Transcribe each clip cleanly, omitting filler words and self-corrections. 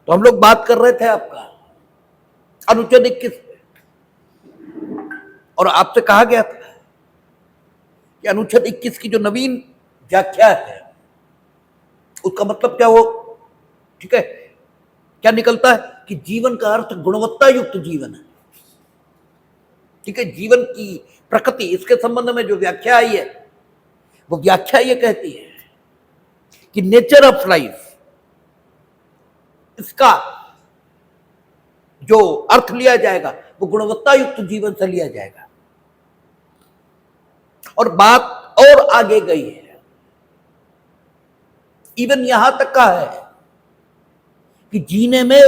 तो हम लोग बात कर रहे थे आपका अनुच्छेद 21 और आपसे कहा गया था कि अनुच्छेद 21 की जो नवीन व्याख्या है उसका मतलब क्या हो, ठीक है, क्या निकलता है कि जीवन का अर्थ गुणवत्ता युक्त जीवन है। ठीक है, जीवन की प्रकृति, इसके संबंध में जो व्याख्या आई है वो व्याख्या ये कहती है कि नेचर ऑफ लाइफ, इसका जो अर्थ लिया जाएगा वो गुणवत्ता युक्त जीवन से लिया जाएगा। और बात और आगे गई है, इवन यहां तक का है कि जीने में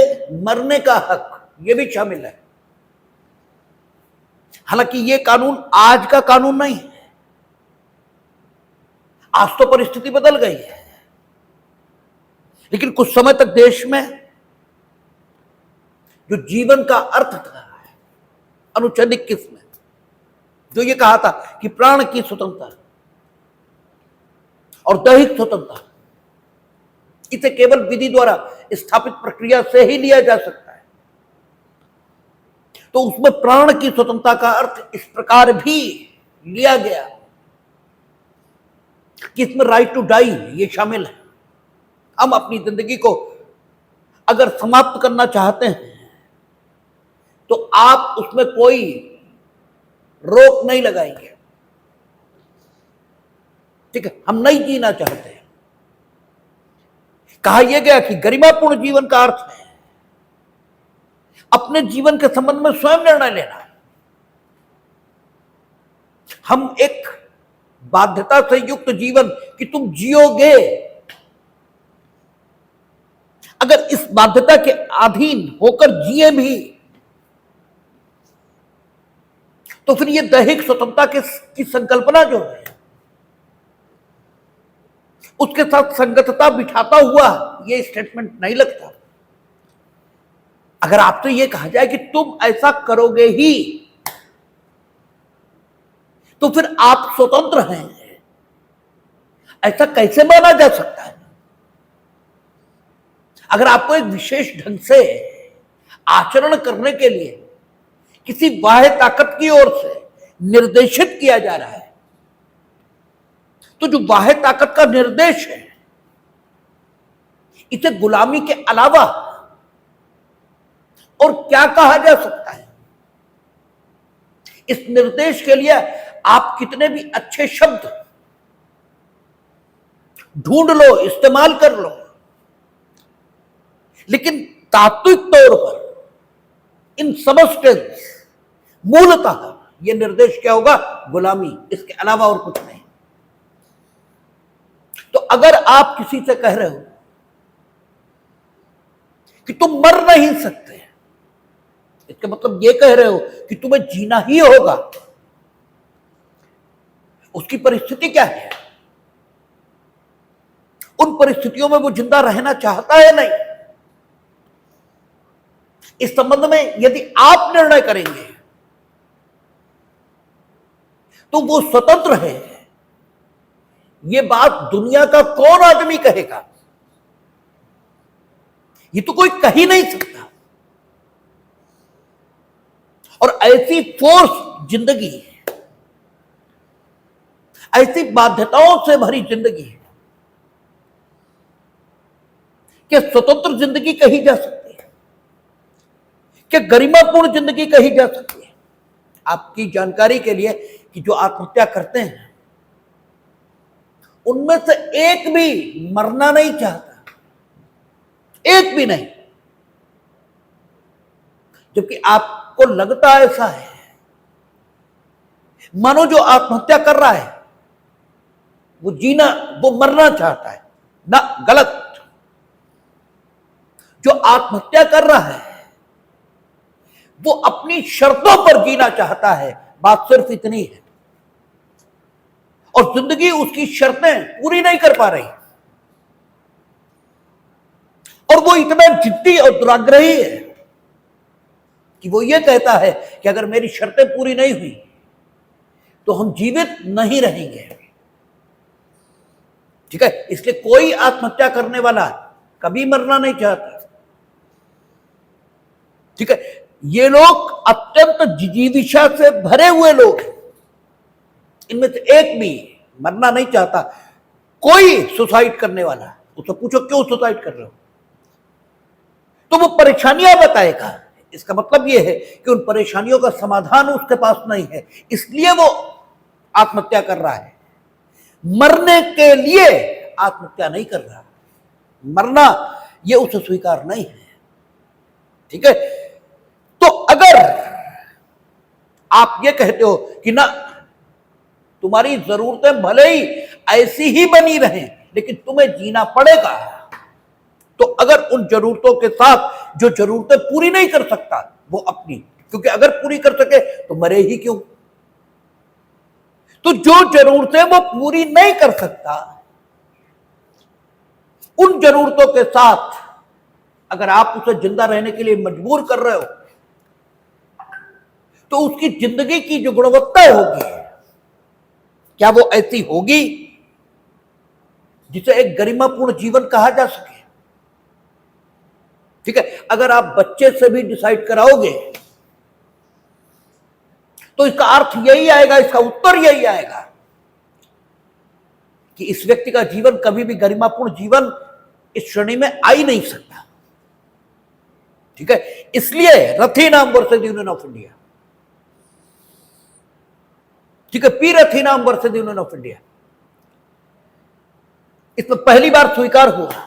मरने का हक ये भी शामिल है। हालांकि ये कानून आज का कानून नहीं है, आज तो परिस्थिति बदल गई है, लेकिन कुछ समय तक देश में जो जीवन का अर्थ था अनुच्छेद 21 में जो ये कहा था कि प्राण की स्वतंत्रता और दैहिक स्वतंत्रता, इसे केवल विधि द्वारा स्थापित प्रक्रिया से ही लिया जा सकता है। तो उसमें प्राण की स्वतंत्रता का अर्थ इस प्रकार भी लिया गया कि इसमें राइट टू डाई ये शामिल है। हम अपनी जिंदगी को अगर समाप्त करना चाहते हैं तो आप उसमें कोई रोक नहीं लगाएंगे। ठीक है, हम नहीं जीना चाहते। कहा यह गया कि गरिमापूर्ण जीवन का अर्थ है अपने जीवन के संबंध में स्वयं निर्णय लेना। हम एक बाध्यता से युक्त जीवन कि तुम जियोगे, अगर इस बाध्यता के अधीन होकर जिए भी तो फिर ये दैहिक स्वतंत्रता की संकल्पना जो है उसके साथ संगतता बिठाता हुआ ये स्टेटमेंट नहीं लगता। अगर आपसे ये कहा जाए कि तुम ऐसा करोगे ही तो फिर आप स्वतंत्र हैं, ऐसा कैसे माना जा सकता है? अगर आपको एक विशेष ढंग से आचरण करने के लिए किसी बाह्य ताकत की ओर से निर्देशित किया जा रहा है तो जो बाह्य ताकत का निर्देश है इसे गुलामी के अलावा और क्या कहा जा सकता है? इस निर्देश के लिए आप कितने भी अच्छे शब्द ढूंढ लो, इस्तेमाल कर लो, लेकिन तात्विक तौर पर इन सबस्टेंस मूलतः यह निर्देश क्या होगा? गुलामी, इसके अलावा और कुछ नहीं। तो अगर आप किसी से कह रहे हो कि तुम मर नहीं सकते, इसका मतलब यह कह रहे हो कि तुम्हें जीना ही होगा, उसकी परिस्थिति क्या है? उन परिस्थितियों में वो जिंदा रहना चाहता है नहीं। इस संबंध में यदि आप निर्णय करेंगे तो वो स्वतंत्र है, ये बात दुनिया का कौन आदमी कहेगा? ये तो कोई कह ही नहीं सकता। और ऐसी फोर्स जिंदगी, ऐसी बाध्यताओं से भरी जिंदगी क्या स्वतंत्र जिंदगी कही जा सकती है? क्या गरिमापूर्ण जिंदगी कही जा सकती है? आपकी जानकारी के लिए कि जो आत्महत्या करते हैं उनमें से एक भी मरना नहीं चाहता, एक भी नहीं। जबकि आपको लगता ऐसा है, मानो जो आत्महत्या कर रहा है वो जीना, वो मरना चाहता है ना। गलत। जो आत्महत्या कर रहा है वो अपनी शर्तों पर जीना चाहता है, बात सिर्फ इतनी है। और जिंदगी उसकी शर्तें पूरी नहीं कर पा रही और वो इतना जिद्दी और दुराग्रही है कि वो ये कहता है कि अगर मेरी शर्तें पूरी नहीं हुई तो हम जीवित नहीं रहेंगे। ठीक है, इसलिए कोई आत्महत्या करने वाला कभी मरना नहीं चाहता। ठीक है, ये लोग अत्यंत जिजीविषा से भरे हुए लोग हैं। इनमें से एक भी मरना नहीं चाहता। कोई सुसाइड करने वाला, उससे पूछो क्यों सुसाइड कर रहे हो, तो वो परेशानियां बताएगा। इसका मतलब ये है कि उन परेशानियों का समाधान उसके पास नहीं है, इसलिए वो आत्महत्या कर रहा है। मरने के लिए आत्महत्या नहीं कर रहा। मरना ये उसे स्वीकार नहीं है। ठीक है, तो अगर आप ये कहते हो कि ना, तुम्हारी जरूरतें भले ही ऐसी ही बनी रहें लेकिन तुम्हें जीना पड़ेगा, तो अगर उन जरूरतों के साथ जो जरूरतें पूरी नहीं कर सकता वो अपनी, क्योंकि अगर पूरी कर सके तो मरे ही क्यों। तो जो जरूरतें वो पूरी नहीं कर सकता, उन जरूरतों के साथ अगर आप उसे जिंदा रहने के लिए मजबूर कर रहे हो, तो उसकी जिंदगी की जो गुणवत्ता होगी, क्या वो ऐसी होगी जिसे एक गरिमापूर्ण जीवन कहा जा सके। ठीक है, अगर आप बच्चे से भी डिसाइड कराओगे तो इसका अर्थ यही आएगा, इसका उत्तर यही आएगा कि इस व्यक्ति का जीवन कभी भी गरिमापूर्ण जीवन इस श्रेणी में आ ही नहीं सकता। ठीक है, इसलिए Rathinam versus Union of India, ठीक है, P Rathinam versus Union of India, इसमें पहली बार स्वीकार हुआ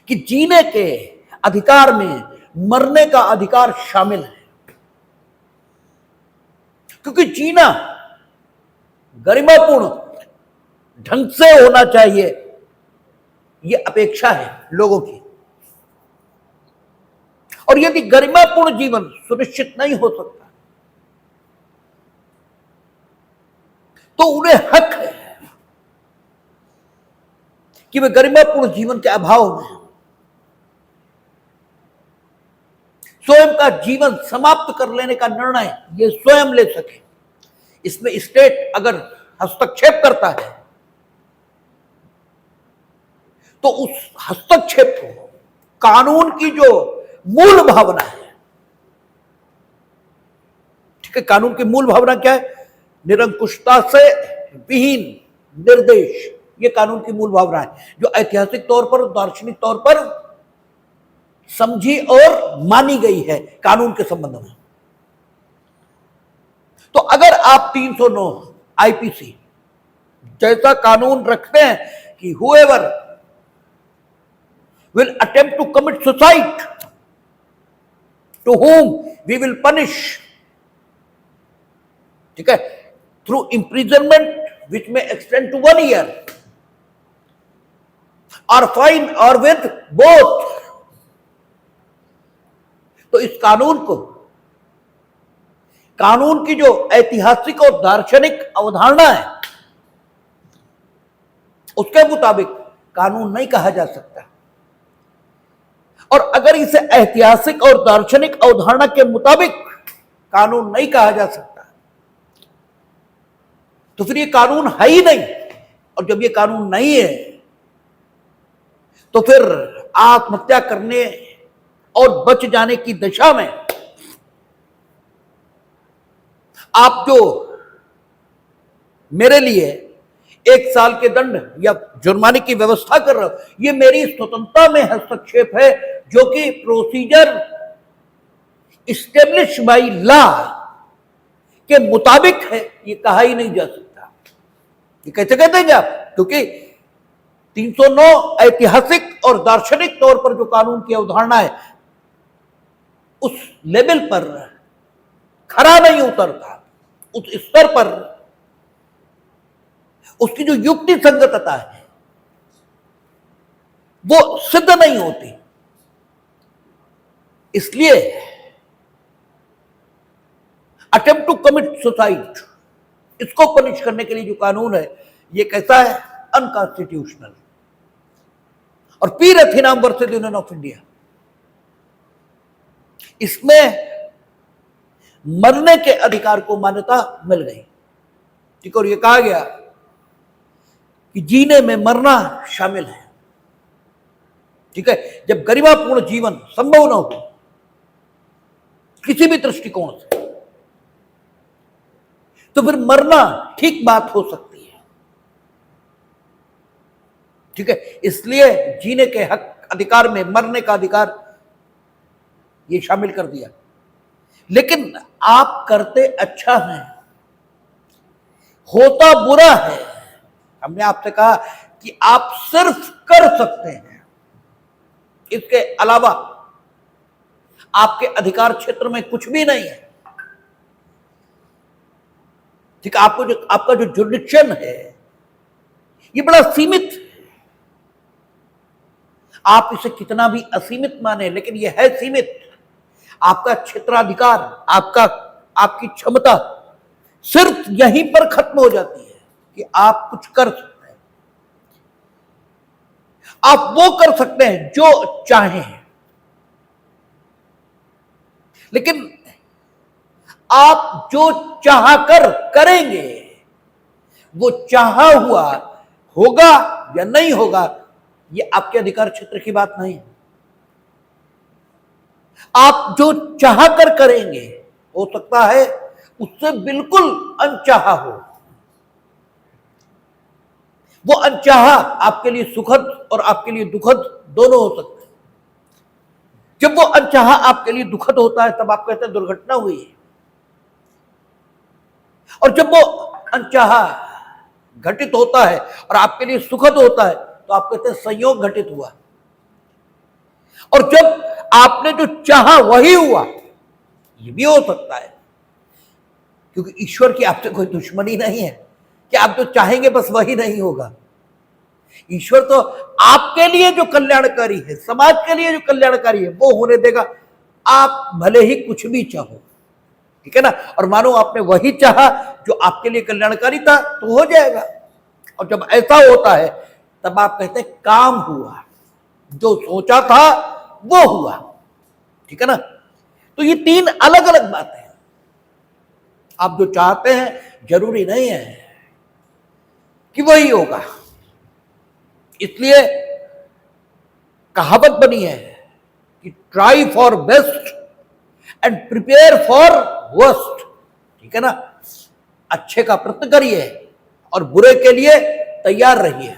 कि जीने के अधिकार में मरने का अधिकार शामिल है। क्योंकि जीना गरिमापूर्ण ढंग से होना चाहिए, यह अपेक्षा है लोगों की। और यदि गरिमापूर्ण जीवन सुनिश्चित नहीं हो सकता तो उन्हें हक है कि वे गरिमापूर्ण जीवन के अभाव में स्वयं का जीवन समाप्त कर लेने का निर्णय ये स्वयं ले सके। इसमें स्टेट अगर हस्तक्षेप करता है तो उस हस्तक्षेप को कानून की जो मूल भावना है, ठीक है, कानून की मूल भावना क्या है? निरंकुशता से विहीन निर्देश, ये कानून की मूल भावना है जो ऐतिहासिक तौर पर, दार्शनिक तौर पर समझी और मानी गई है कानून के संबंध में। तो अगर आप 309 आईपीसी जैसा कानून रखते हैं कि whoever will attempt to commit suicide, to whom we will punish, ठीक है, through imprisonment which may extend to 1 year or fine or with both, तो इस कानून को, कानून की जो ऐतिहासिक और दार्शनिक अवधारणा है उसके मुताबिक कानून नहीं कहा जा सकता। और अगर इसे ऐतिहासिक और दार्शनिक अवधारणा के मुताबिक कानून नहीं कहा जा सकता तो फिर ये कानून है ही नहीं। और जब ये कानून नहीं है तो फिर आत्महत्या करने और बच जाने की दिशा में आप जो मेरे लिए 1 साल के दंड या जुर्माने की व्यवस्था कर रहे हो, ये मेरी स्वतंत्रता में हस्तक्षेप है जो कि प्रोसीजर इस्टेब्लिश बाय लॉ के मुताबिक है, ये कहा ही नहीं जा सकता। ये कैसे कहते हैं आप? क्योंकि 309 ऐतिहासिक और दार्शनिक तौर पर जो कानून की अवधारणा है उस लेवल पर खरा नहीं उतरता, उस स्तर पर उसकी जो युक्ति संगतता है वो सिद्ध नहीं होती। इसलिए अटेम्प्ट टू कमिट सुसाइड, इसको पनिश करने के लिए जो कानून है ये कैसा है? अनकॉन्स्टिट्यूशनल। और P Rathinam versus Union of India, इसमें मरने के अधिकार को मान्यता मिल गई। ठीक, और ये कहा गया कि जीने में मरना शामिल है। ठीक है, जब गरिमापूर्ण जीवन संभव न हो किसी भी दृष्टिकोण से, तो फिर मरना ठीक बात हो सकती है। ठीक है, इसलिए जीने के हक अधिकार में मरने का अधिकार ये शामिल कर दिया। लेकिन आप करते अच्छा है, होता बुरा है। हमने आपसे कहा कि आप सिर्फ कर सकते हैं, इसके अलावा आपके अधिकार क्षेत्र में कुछ भी नहीं है। ठीक है, आपका जो जुडिक्शन है ये बड़ा सीमित है। आप इसे कितना भी असीमित माने, लेकिन यह है सीमित। आपका क्षेत्राधिकार, आपकी क्षमता सिर्फ यहीं पर खत्म हो जाती है कि आप कुछ कर सकते हैं। आप वो कर सकते हैं जो चाहें, लेकिन आप जो चाह कर करेंगे वो चाहा हुआ होगा या नहीं होगा, ये आपके अधिकार क्षेत्र की बात नहीं है। आप जो चाह कर करेंगे, हो सकता है उससे बिल्कुल अनचाहा हो। वो अनचाहा आपके लिए सुखद और आपके लिए दुखद दोनों हो सकते हैं। जब वो अनचाहा आपके लिए दुखद होता है तब आप कहते हैं दुर्घटना हुई है, और जब वो अनचाहा घटित होता है और आपके लिए सुखद होता है तो आप कहते हैं संयोग घटित हुआ। और जब आपने जो चाहा वही हुआ, ये भी हो सकता है, क्योंकि ईश्वर की आपसे कोई दुश्मनी नहीं है कि आप जो चाहेंगे बस वही नहीं होगा। ईश्वर तो आपके लिए जो कल्याणकारी है, समाज के लिए जो कल्याणकारी है, वो होने देगा, आप भले ही कुछ भी चाहो। ठीक है ना, और मानो आपने वही चाहा जो आपके लिए कल्याणकारी था तो हो जाएगा। और जब ऐसा होता है तब आप कहते हैं काम हुआ, जो सोचा था वो हुआ। ठीक है ना, तो ये तीन अलग अलग बातें हैं। आप जो चाहते हैं जरूरी नहीं है कि वही होगा। इसलिए कहावत बनी है कि try for best and prepare for worst. ठीक है ना, अच्छे का प्रयत्न करिए और बुरे के लिए तैयार रहिए।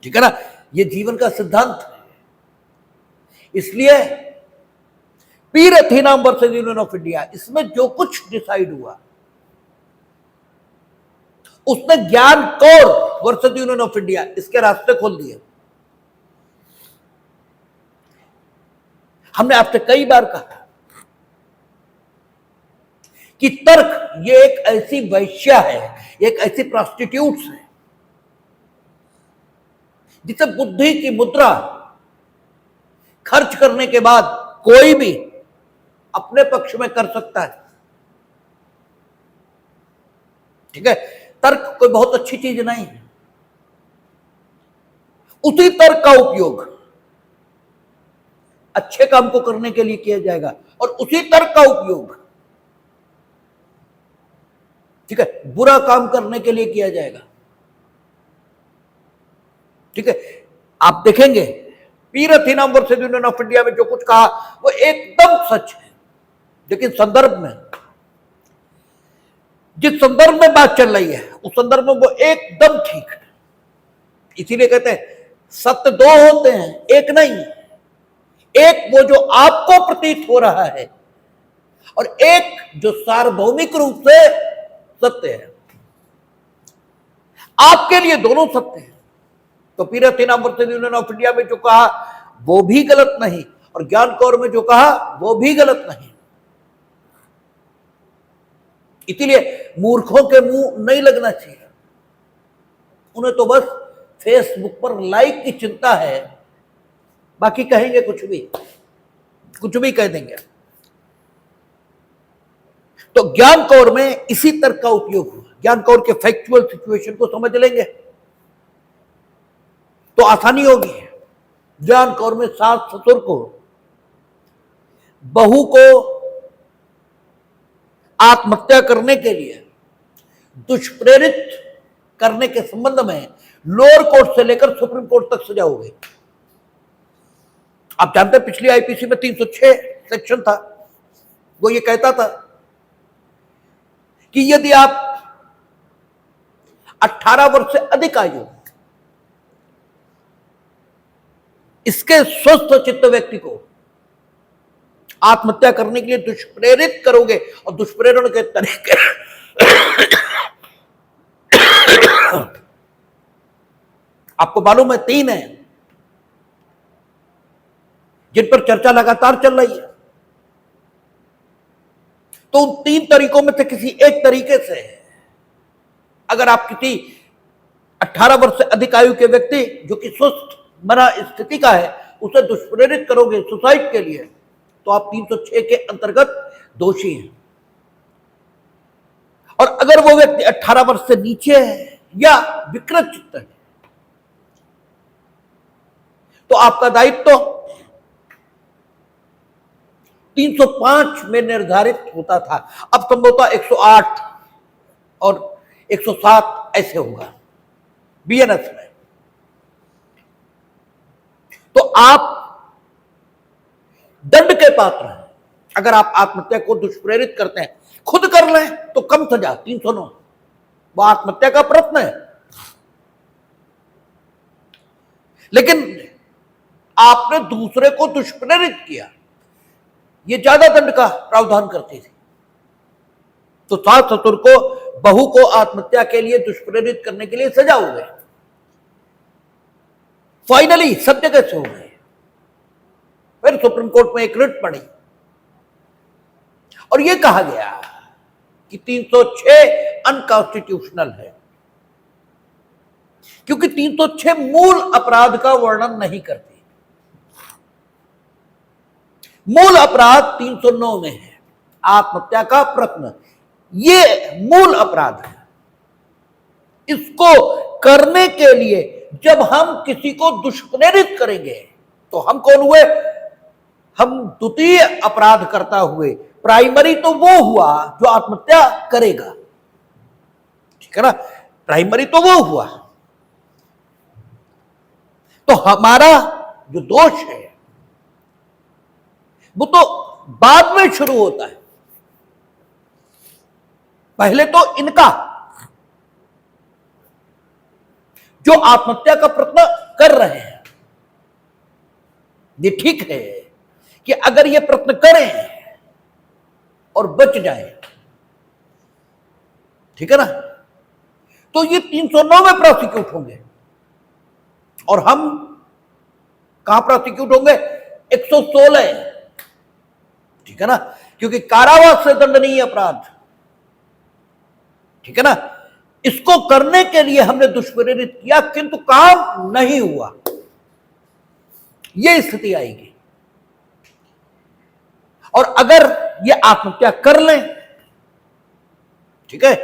ठीक है ना, ये जीवन का सिद्धांत है। इसलिए पीर अथीनाम वर्सेस यूनियन ऑफ इंडिया, इसमें जो कुछ डिसाइड हुआ उसने ज्ञान Kaur versus Union of India इसके रास्ते खोल दिए। हमने आपसे कई बार कहा कि तर्क ये एक ऐसी वैश्या है, एक ऐसी प्रोस्टिट्यूट्स है जिसे बुद्धि की मुद्रा खर्च करने के बाद कोई भी अपने पक्ष में कर सकता है। ठीक है, तर्क कोई बहुत अच्छी चीज नहीं है। उसी तर्क का उपयोग अच्छे काम को करने के लिए किया जाएगा और उसी तर्क का उपयोग, ठीक है, बुरा काम करने के लिए किया जाएगा। ठीक है, आप देखेंगे पीर अथीनाम वर्सेस यूनियन ऑफ इंडिया में जो कुछ कहा वो एकदम सच है, लेकिन संदर्भ में, जिस संदर्भ में बात चल रही है उस संदर्भ में वो एकदम ठीक है। इसीलिए कहते हैं सत्य दो होते हैं, एक नहीं। एक वो जो आपको प्रतीत हो रहा है और एक जो सार्वभौमिक रूप से सत्य है। आपके लिए दोनों सत्य है। तो पीर अथीनाम वर्सेस यूनियन ऑफ इंडिया में जो कहा वो भी गलत नहीं, और ज्ञान कौर में जो कहा वो भी गलत नहीं। इसीलिए मूर्खों के मुंह नहीं लगना चाहिए। उन्हें तो बस फेसबुक पर लाइक की चिंता है, बाकी कहेंगे कुछ भी कह देंगे। तो ज्ञान कौर में इसी तर्क का उपयोग हुआ। ज्ञान कौर के फैक्चुअल सिचुएशन को समझ लेंगे तो आसानी होगी। ज्ञान कौर में सास ससुर को, बहू को आत्महत्या करने के लिए दुष्प्रेरित करने के संबंध में लोअर कोर्ट से लेकर सुप्रीम कोर्ट तक सजा हो गई। आप जानते हैं पिछली आईपीसी में 306 सेक्शन था, वो ये कहता था कि यदि आप 18 वर्ष से अधिक आयु इसके स्वस्थ चित्त व्यक्ति को आत्महत्या करने के लिए दुष्प्रेरित करोगे, और दुष्प्रेरण के तरीके आपको मालूम है 3 है जिन पर चर्चा लगातार चल रही है। तो उन 3 तरीकों में से किसी एक तरीके से अगर आप किसी 18 वर्ष से अधिक आयु के व्यक्ति जो कि स्वस्थ मना स्थिति का है उसे दुष्प्रेरित करोगे सुसाइड के लिए, तो आप 306 के अंतर्गत दोषी हैं। और अगर वो व्यक्ति 18 वर्ष से नीचे है या विकृत चित्त है तो आपका दायित्व 305 में निर्धारित होता था, अब संभवतः 108 और 107 ऐसे होगा बीएनएस में। तो आप दंड के पात्र हैं अगर आप आत्महत्या को दुष्प्रेरित करते हैं। खुद कर लें तो कम सजा 309, वो आत्महत्या का प्रयत्न है, लेकिन आपने दूसरे को दुष्प्रेरित किया, ये ज्यादा दंड का प्रावधान करती थी। तो सास ससुर को बहू को आत्महत्या के लिए दुष्प्रेरित करने के लिए सजा हो गई। फाइनली सब जगह से हो गए। फिर सुप्रीम कोर्ट में एक रिट पड़ी और यह कहा गया कि 306 अनकॉन्स्टिट्यूशनल है, क्योंकि 306 मूल अपराध का वर्णन नहीं करती। मूल अपराध 309 में है, आत्महत्या का प्रयत्न, ये मूल अपराध है। इसको करने के लिए जब हम किसी को दुष्प्रेरित करेंगे तो हम कौन हुए? हम द्वितीय अपराध करता हुए। प्राइमरी तो वो हुआ जो आत्महत्या करेगा, ठीक है ना, प्राइमरी तो वो हुआ। तो हमारा जो दोष है वो तो बाद में शुरू होता है, पहले तो इनका जो आत्महत्या का प्रयत्न कर रहे हैं। ये ठीक है कि अगर ये प्रयत्न करें और बच जाए, ठीक है ना, तो ये 309 में प्रोसिक्यूट होंगे और हम कहां प्रोसिक्यूट होंगे? 116, ठीक है ना, क्योंकि कारावास से दंड नहीं है अपराध, ठीक है ना। इसको करने के लिए हमने दुष्प्रेरित किया किंतु काम नहीं हुआ, यह स्थिति आएगी। और अगर ये आत्महत्या कर लें, ठीक है,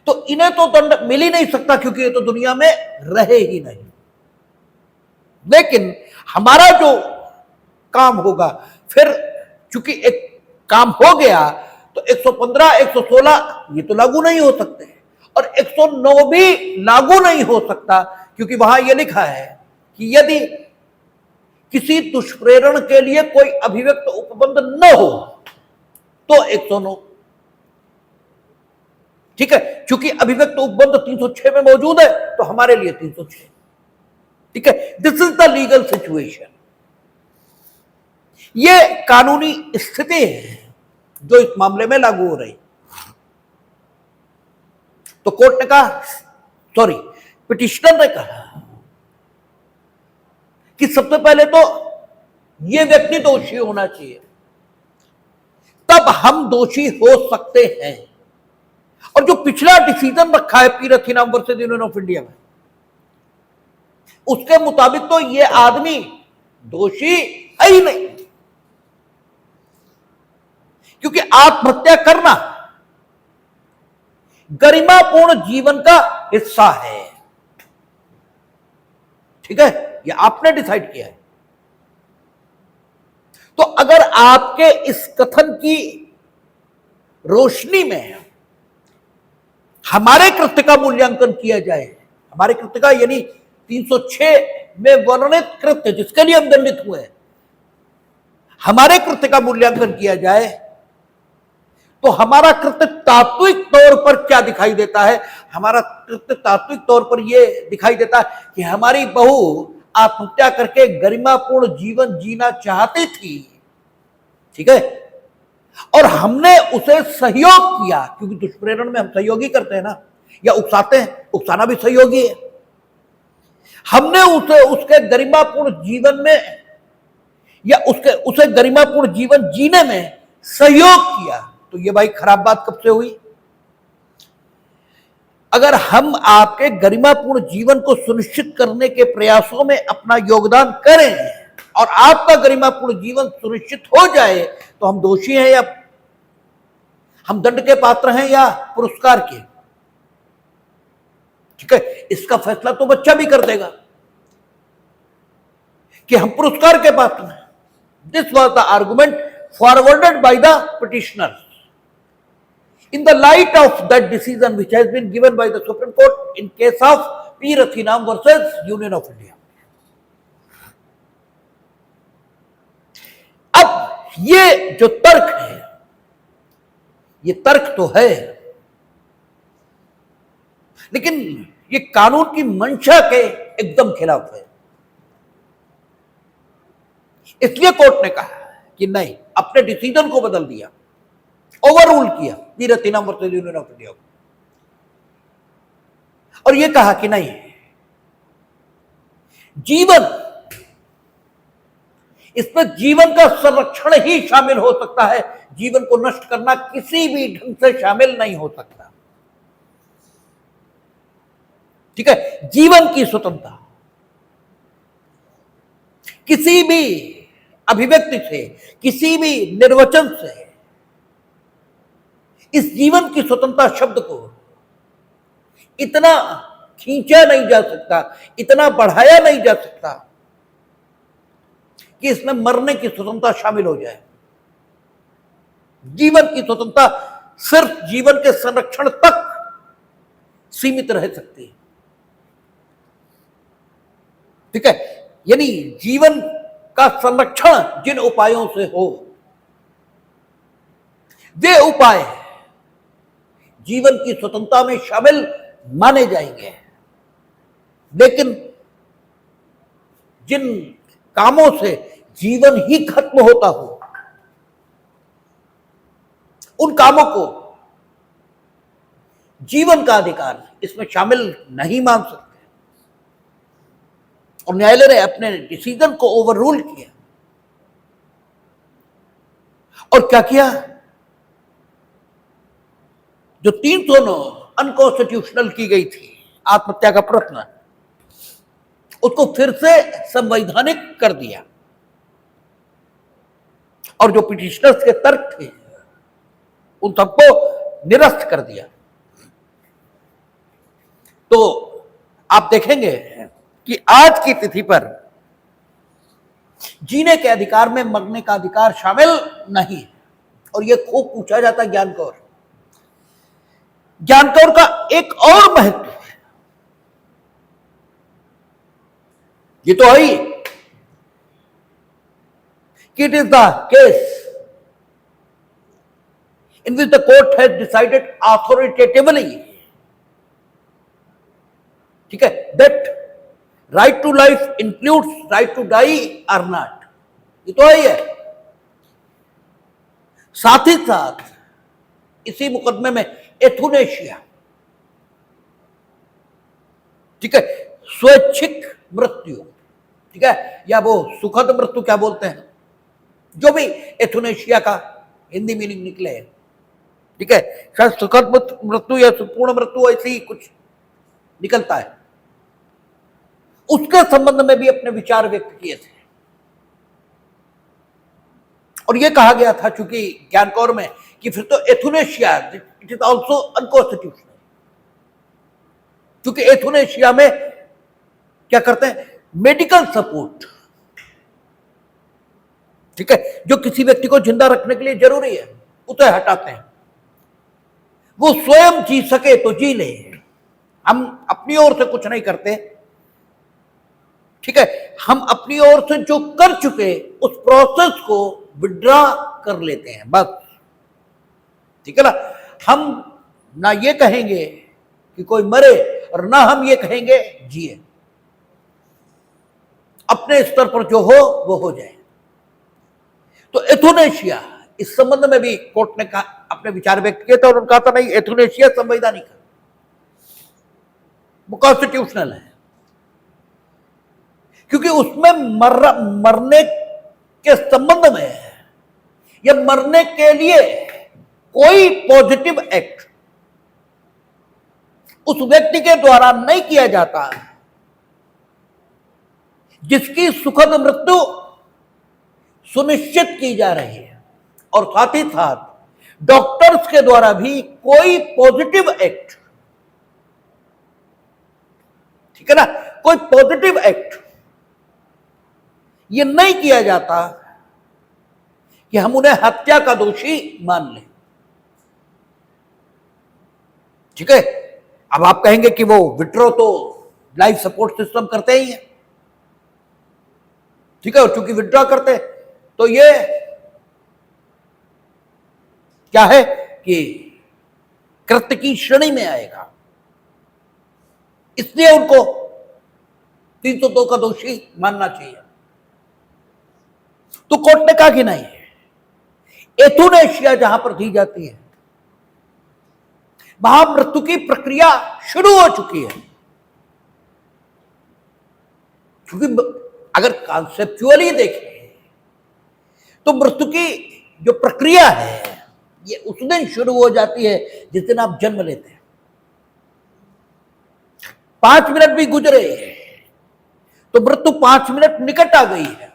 तो इन्हें तो दंड मिल ही नहीं सकता क्योंकि ये तो दुनिया में रहे ही नहीं। लेकिन हमारा जो काम होगा, फिर चूंकि एक काम हो गया तो 115, 116 ये तो लागू नहीं हो सकते और 109 भी लागू नहीं हो सकता, क्योंकि वहां यह लिखा है कि यदि किसी दुष्प्रेरण के लिए कोई अभिव्यक्त उपबंध न हो तो 109, ठीक है। चूंकि अभिव्यक्त उपबंध 306 में मौजूद है तो हमारे लिए 306, ठीक है। This is the legal situation, ये कानूनी स्थिति है जो इस मामले में लागू हो रही। तो कोर्ट ने कहा, सॉरी पिटिशनर ने कहा कि सबसे पहले तो यह व्यक्ति दोषी होना चाहिए, तब हम दोषी हो सकते हैं। और जो पिछला डिसीजन रखा है पीरथीनाम वर्सेस यूनियन ऑफ इंडिया में, उसके मुताबिक तो यह आदमी दोषी है ही नहीं, क्योंकि आत्महत्या करना गरिमापूर्ण जीवन का हिस्सा है, ठीक है, ये आपने डिसाइड किया है। तो अगर आपके इस कथन की रोशनी में हमारे कृत्य का मूल्यांकन किया जाए, हमारे कृत्य का यानी 306 में वर्णित कृत्य जिसके लिए हम दंडित हुए, हमारे कृत्य का मूल्यांकन किया जाए तो हमारा कृत्य तात्विक तौर पर क्या दिखाई देता है? हमारा कृत्य तात्विक तौर पर यह दिखाई देता है कि हमारी बहू आत्महत्या करके गरिमापूर्ण जीवन जीना चाहती थी, ठीक है, और हमने उसे सहयोग किया, क्योंकि दुष्प्रेरण में हम सहयोगी करते हैं ना, या उकसाते हैं, उकसाना भी सहयोगी है। हमने उसे उसके गरिमापूर्ण जीवन में या उसे गरिमापूर्ण जीवन जीने में सहयोग किया, तो ये भाई खराब बात कब से हुई? अगर हम आपके गरिमापूर्ण जीवन को सुनिश्चित करने के प्रयासों में अपना योगदान करें और आपका गरिमापूर्ण जीवन सुनिश्चित हो जाए तो हम दोषी हैं या हम दंड के पात्र हैं या पुरस्कार के? ठीक है, इसका फैसला तो बच्चा भी कर देगा कि हम पुरस्कार के पात्र हैं। This was the argument forwarded by the petitioner in the light of that decision which has been given by the Supreme Court in case of P. Rathinam versus Union of India. अब ये जो तर्क है, ये तर्क तो है, लेकिन ये कानून की मंशा के एकदम खिलाफ है। इसलिए कोर्ट ने कहा कि नहीं, अपने डिसीजन को बदल दिया, ओवर रूल किया P Rathinam versus Union of India, और यह कहा कि नहीं, जीवन, इसमें जीवन का संरक्षण ही शामिल हो सकता है, जीवन को नष्ट करना किसी भी ढंग से शामिल नहीं हो सकता। ठीक है, जीवन की स्वतंत्रता किसी भी अभिव्यक्ति से, किसी भी निर्वचन से इस जीवन की स्वतंत्रता शब्द को इतना खींचा नहीं जा सकता, इतना बढ़ाया नहीं जा सकता कि इसमें मरने की स्वतंत्रता शामिल हो जाए। जीवन की स्वतंत्रता सिर्फ जीवन के संरक्षण तक सीमित रह सकती है। ठीक है, यानी जीवन का संरक्षण जिन उपायों से हो, वे उपाय जीवन की स्वतंत्रता में शामिल माने जाएंगे, लेकिन जिन कामों से जीवन ही खत्म होता हो, उन कामों को जीवन का अधिकार इसमें शामिल नहीं मान सकते। और न्यायालय ने अपने डिसीजन को ओवर रूल किया और क्या किया? जो 309 अनकॉन्स्टिट्यूशनल की गई थी आत्महत्या का प्रयत्न, उसको फिर से संवैधानिक कर दिया और जो पिटिशनर्स के तर्क थे उन सबको निरस्त कर दिया। तो आप देखेंगे कि आज की तिथि पर जीने के अधिकार में मरने का अधिकार शामिल नहीं, और यह खूब पूछा जाता है ज्ञान कौर। ज्ञान कौर का एक और महत्व है, ये तो है कि it is the case in which the court has decided authoritatively, ठीक है, that right to life includes right to die or not, ये तो है। साथ ही साथ इसी मुकदमे में एथुनेशिया, ठीक है, स्वैच्छिक मृत्यु, ठीक है, या वो सुखद मृत्यु क्या बोलते हैं, जो भी एथुनेशिया का हिंदी मीनिंग निकले, ठीक है, शायद सुखद मृत्यु या पूर्ण मृत्यु ऐसे ही कुछ निकलता है, उसके संबंध में भी अपने विचार व्यक्त किए थे। और यह कहा गया था चूंकि ज्ञान कौर में कि फिर तो एथुनेशिया इट इज ऑल्सो अनकॉन्स्टिट्यूशनल, क्योंकि एथुनेशिया में क्या करते हैं, मेडिकल सपोर्ट, ठीक है, जो किसी व्यक्ति को जिंदा रखने के लिए जरूरी है उसे हटाते हैं। वो स्वयं जी सके तो जी ले, हम अपनी ओर से कुछ नहीं करते, ठीक है, हम अपनी ओर से जो कर चुके उस प्रोसेस को विड्रॉ कर लेते हैं, बस। ठीक है ना। हम ना ये कहेंगे कि कोई मरे और ना हम ये कहेंगे जिए। अपने स्तर पर जो हो वो हो जाए। तो एथुनेशिया, इस संबंध में भी कोर्ट ने कहा, अपने विचार व्यक्त किए थे और उन्होंने कहा था नहीं, एथुनेशिया संवैधानिक है, वो कॉन्स्टिट्यूशनल है, क्योंकि उसमें मरने के संबंध में या मरने के लिए कोई पॉजिटिव एक्ट उस व्यक्ति के द्वारा नहीं किया जाता जिसकी सुखद मृत्यु सुनिश्चित की जा रही है, और साथ ही साथ डॉक्टर्स के द्वारा भी कोई पॉजिटिव एक्ट, ठीक है ना, कोई पॉजिटिव एक्ट ये नहीं किया जाता कि हम उन्हें हत्या का दोषी मान लें। ठीक है। अब आप कहेंगे कि वो विड्रॉ तो लाइफ सपोर्ट सिस्टम करते ही है, ठीक है, और चूंकि विड्रॉ करते तो ये क्या है कि कृत्य की श्रेणी में आएगा, इसलिए उनको 302 का दोषी मानना चाहिए। तो कोर्ट ने कहा कि नहीं, एथुनेशिया जहां पर दी जाती है वहां मृत्यु की प्रक्रिया शुरू हो चुकी है, क्योंकि अगर कॉन्सेप्चुअली देखें तो मृत्यु की जो प्रक्रिया है ये उस दिन शुरू हो जाती है जिस दिन आप जन्म लेते हैं। 5 मिनट भी गुजरे तो मृत्यु 5 मिनट निकट आ गई है,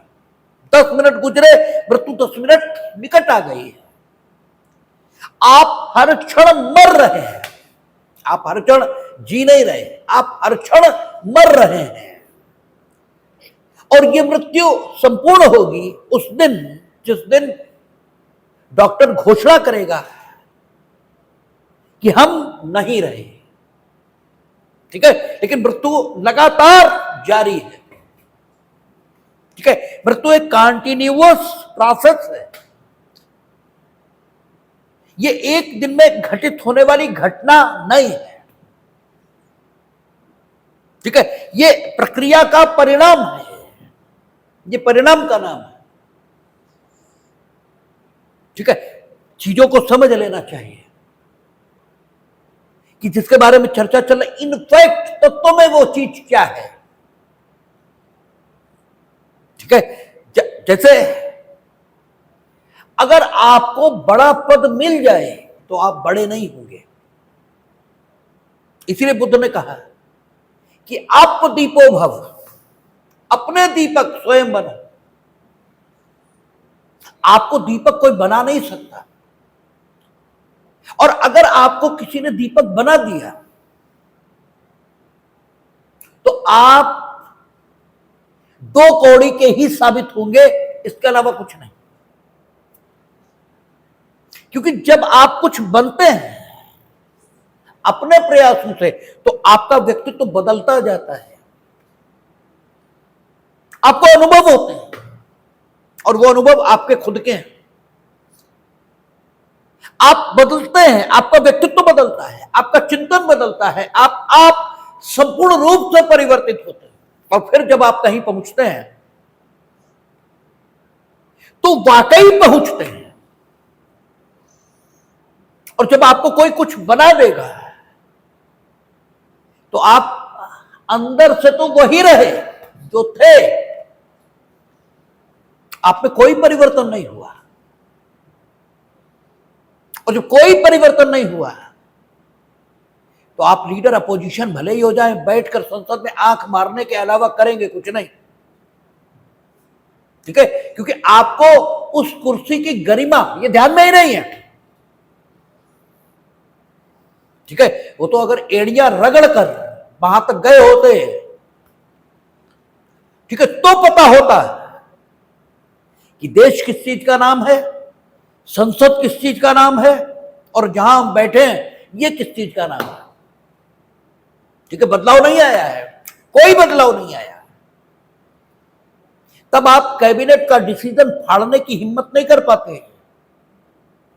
10 मिनट गुजरे मृत्यु 10 मिनट निकट आ गई है। आप हर क्षण मर रहे हैं, आप हर क्षण जी नहीं रहे, आप हर क्षण मर रहे हैं, और ये मृत्यु संपूर्ण होगी उस दिन जिस दिन डॉक्टर घोषणा करेगा कि हम नहीं रहे। ठीक है, लेकिन मृत्यु लगातार जारी है। ठीक है, मृत्यु एक कंटिन्यूअस प्रोसेस है, ये एक दिन में घटित होने वाली घटना नहीं है। ठीक है, ये प्रक्रिया का परिणाम है, ये परिणाम का नाम है। ठीक है, चीजों को समझ लेना चाहिए कि जिसके बारे में चर्चा चल रही, इनफैक्ट तत्व में वो चीज क्या है। ठीक है, जैसे अगर आपको बड़ा पद मिल जाए तो आप बड़े नहीं होंगे, इसीलिए बुद्ध ने कहा कि आप दीपो भव, अपने दीपक स्वयं बनो। आपको दीपक कोई बना नहीं सकता, और अगर आपको किसी ने दीपक बना दिया तो आप 2 कौड़ी के ही साबित होंगे, इसके अलावा कुछ नहीं। क्योंकि जब आप कुछ बनते हैं अपने प्रयासों से तो आपका व्यक्तित्व तो बदलता जाता है, आपको अनुभव होते हैं और वो अनुभव आपके खुद के हैं। आप बदलते हैं, आपका व्यक्तित्व बदलता है, आपका चिंतन बदलता है, आप संपूर्ण रूप से परिवर्तित होते हैं। और फिर जब आप कहीं पहुंचते हैं तो वाकई पहुंचते हैं, और जब आपको कोई कुछ बना देगा तो आप अंदर से तो वही रहे जो थे, आप में कोई परिवर्तन नहीं हुआ। और जब कोई परिवर्तन नहीं हुआ तो आप लीडर अपोजिशन भले ही हो जाए, बैठकर संसद में आंख मारने के अलावा करेंगे कुछ नहीं। ठीक है, क्योंकि आपको उस कुर्सी की गरिमा ये ध्यान में ही नहीं है। ठीक है, वो तो अगर एड़ियां रगड़ कर वहां तक गए होते, ठीक है, तो पता होता कि देश किस चीज का नाम है, संसद किस चीज का नाम है, और जहां हम बैठे हैं ये किस चीज का नाम है। ठीक है, बदलाव नहीं आया है, कोई बदलाव नहीं आया। तब आप कैबिनेट का डिसीजन फाड़ने की हिम्मत नहीं कर पाते हैं,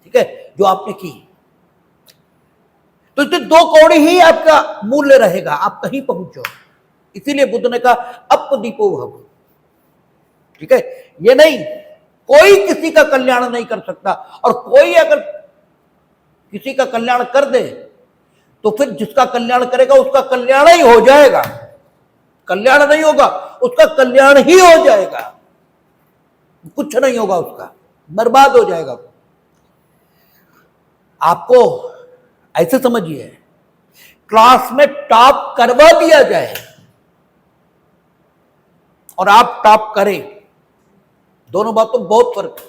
ठीक है, जो आपने की। तो इतने 2 कौड़ी ही आपका मूल्य रहेगा, आप कहीं पहुंचो। इसीलिए बुद्ध ने कहा अपदीपो भव, ठीक है। ये नहीं, कोई किसी का कल्याण नहीं कर सकता, और कोई अगर किसी का कल्याण कर दे तो फिर जिसका कल्याण करेगा उसका कल्याण ही हो जाएगा, कल्याण नहीं होगा, उसका कल्याण ही हो जाएगा, कुछ नहीं होगा, उसका बर्बाद हो जाएगा। आपको ऐसे समझिए, क्लास में टॉप करवा दिया जाए और आप टॉप करें, दोनों बातों में बहुत फर्क है।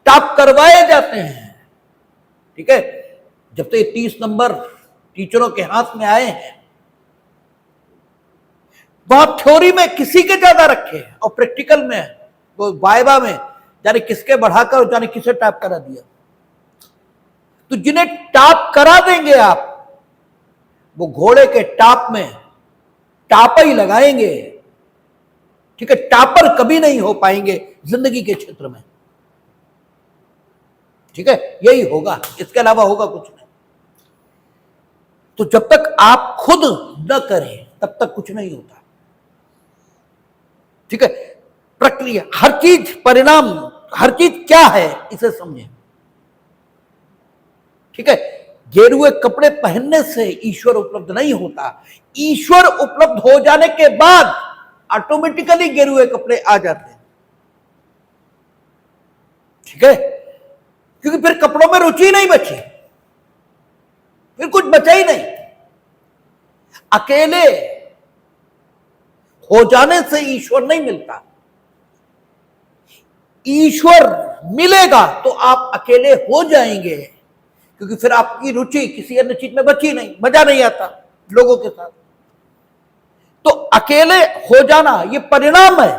टॉप करवाए जाते हैं, ठीक है, जब से 30 नंबर टीचरों के हाथ में आए हैं, वहां थ्योरी में किसी के ज्यादा रखे और प्रैक्टिकल में वो वाइवा में जाने किसके बढ़ाकर जाने किसे टॉप करा दिया। तो जिन्हें टॉप करा देंगे आप, वो घोड़े के टॉप में टापा ही लगाएंगे, ठीक है, टॉपर कभी नहीं हो पाएंगे जिंदगी के क्षेत्र में, ठीक है, यही होगा, इसके अलावा होगा कुछ नहीं। तो जब तक आप खुद न करें तब तक कुछ नहीं होता, ठीक है। प्रक्रिया, हर चीज परिणाम, हर चीज क्या है इसे समझें, ठीक है। गेरुए कपड़े पहनने से ईश्वर उपलब्ध नहीं होता, ईश्वर उपलब्ध हो जाने के बाद ऑटोमेटिकली गेरुए कपड़े आ जाते हैं, ठीक है, क्योंकि फिर कपड़ों में रुचि नहीं बची, फिर कुछ बचा ही नहीं। अकेले हो जाने से ईश्वर नहीं मिलता, ईश्वर मिलेगा तो आप अकेले हो जाएंगे, क्योंकि फिर आपकी रुचि किसी अन्य चीज में बची नहीं, मजा नहीं आता लोगों के साथ। तो अकेले हो जाना ये परिणाम है,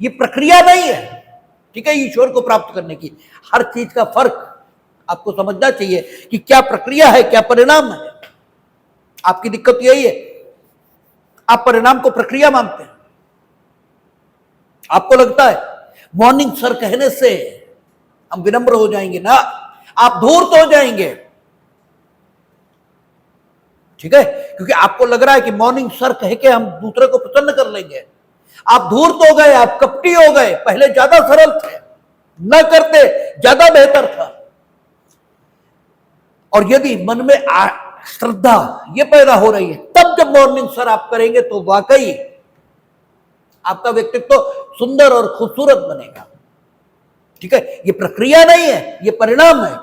ये प्रक्रिया नहीं है, ठीक है, ईश्वर को प्राप्त करने की। हर चीज का फर्क आपको समझना चाहिए कि क्या प्रक्रिया है, क्या परिणाम है। आपकी दिक्कत यही है, आप परिणाम को प्रक्रिया मानते हैं। आपको लगता है मॉर्निंग सर कहने से हम विनम्र हो जाएंगे ना, आप धूर्त हो जाएंगे, ठीक है, क्योंकि आपको लग रहा है कि मॉर्निंग सर कह के हम दूसरे को प्रसन्न कर लेंगे। आप धूर्त हो गए, आप कपटी हो गए, पहले ज्यादा सरल थे, न करते ज्यादा बेहतर था। और यदि मन में श्रद्धा ये पैदा हो रही है, तब जब मॉर्निंग सर आप करेंगे तो वाकई आपका व्यक्तित्व तो सुंदर और खूबसूरत बनेगा, ठीक है। ये प्रक्रिया नहीं है, ये परिणाम है।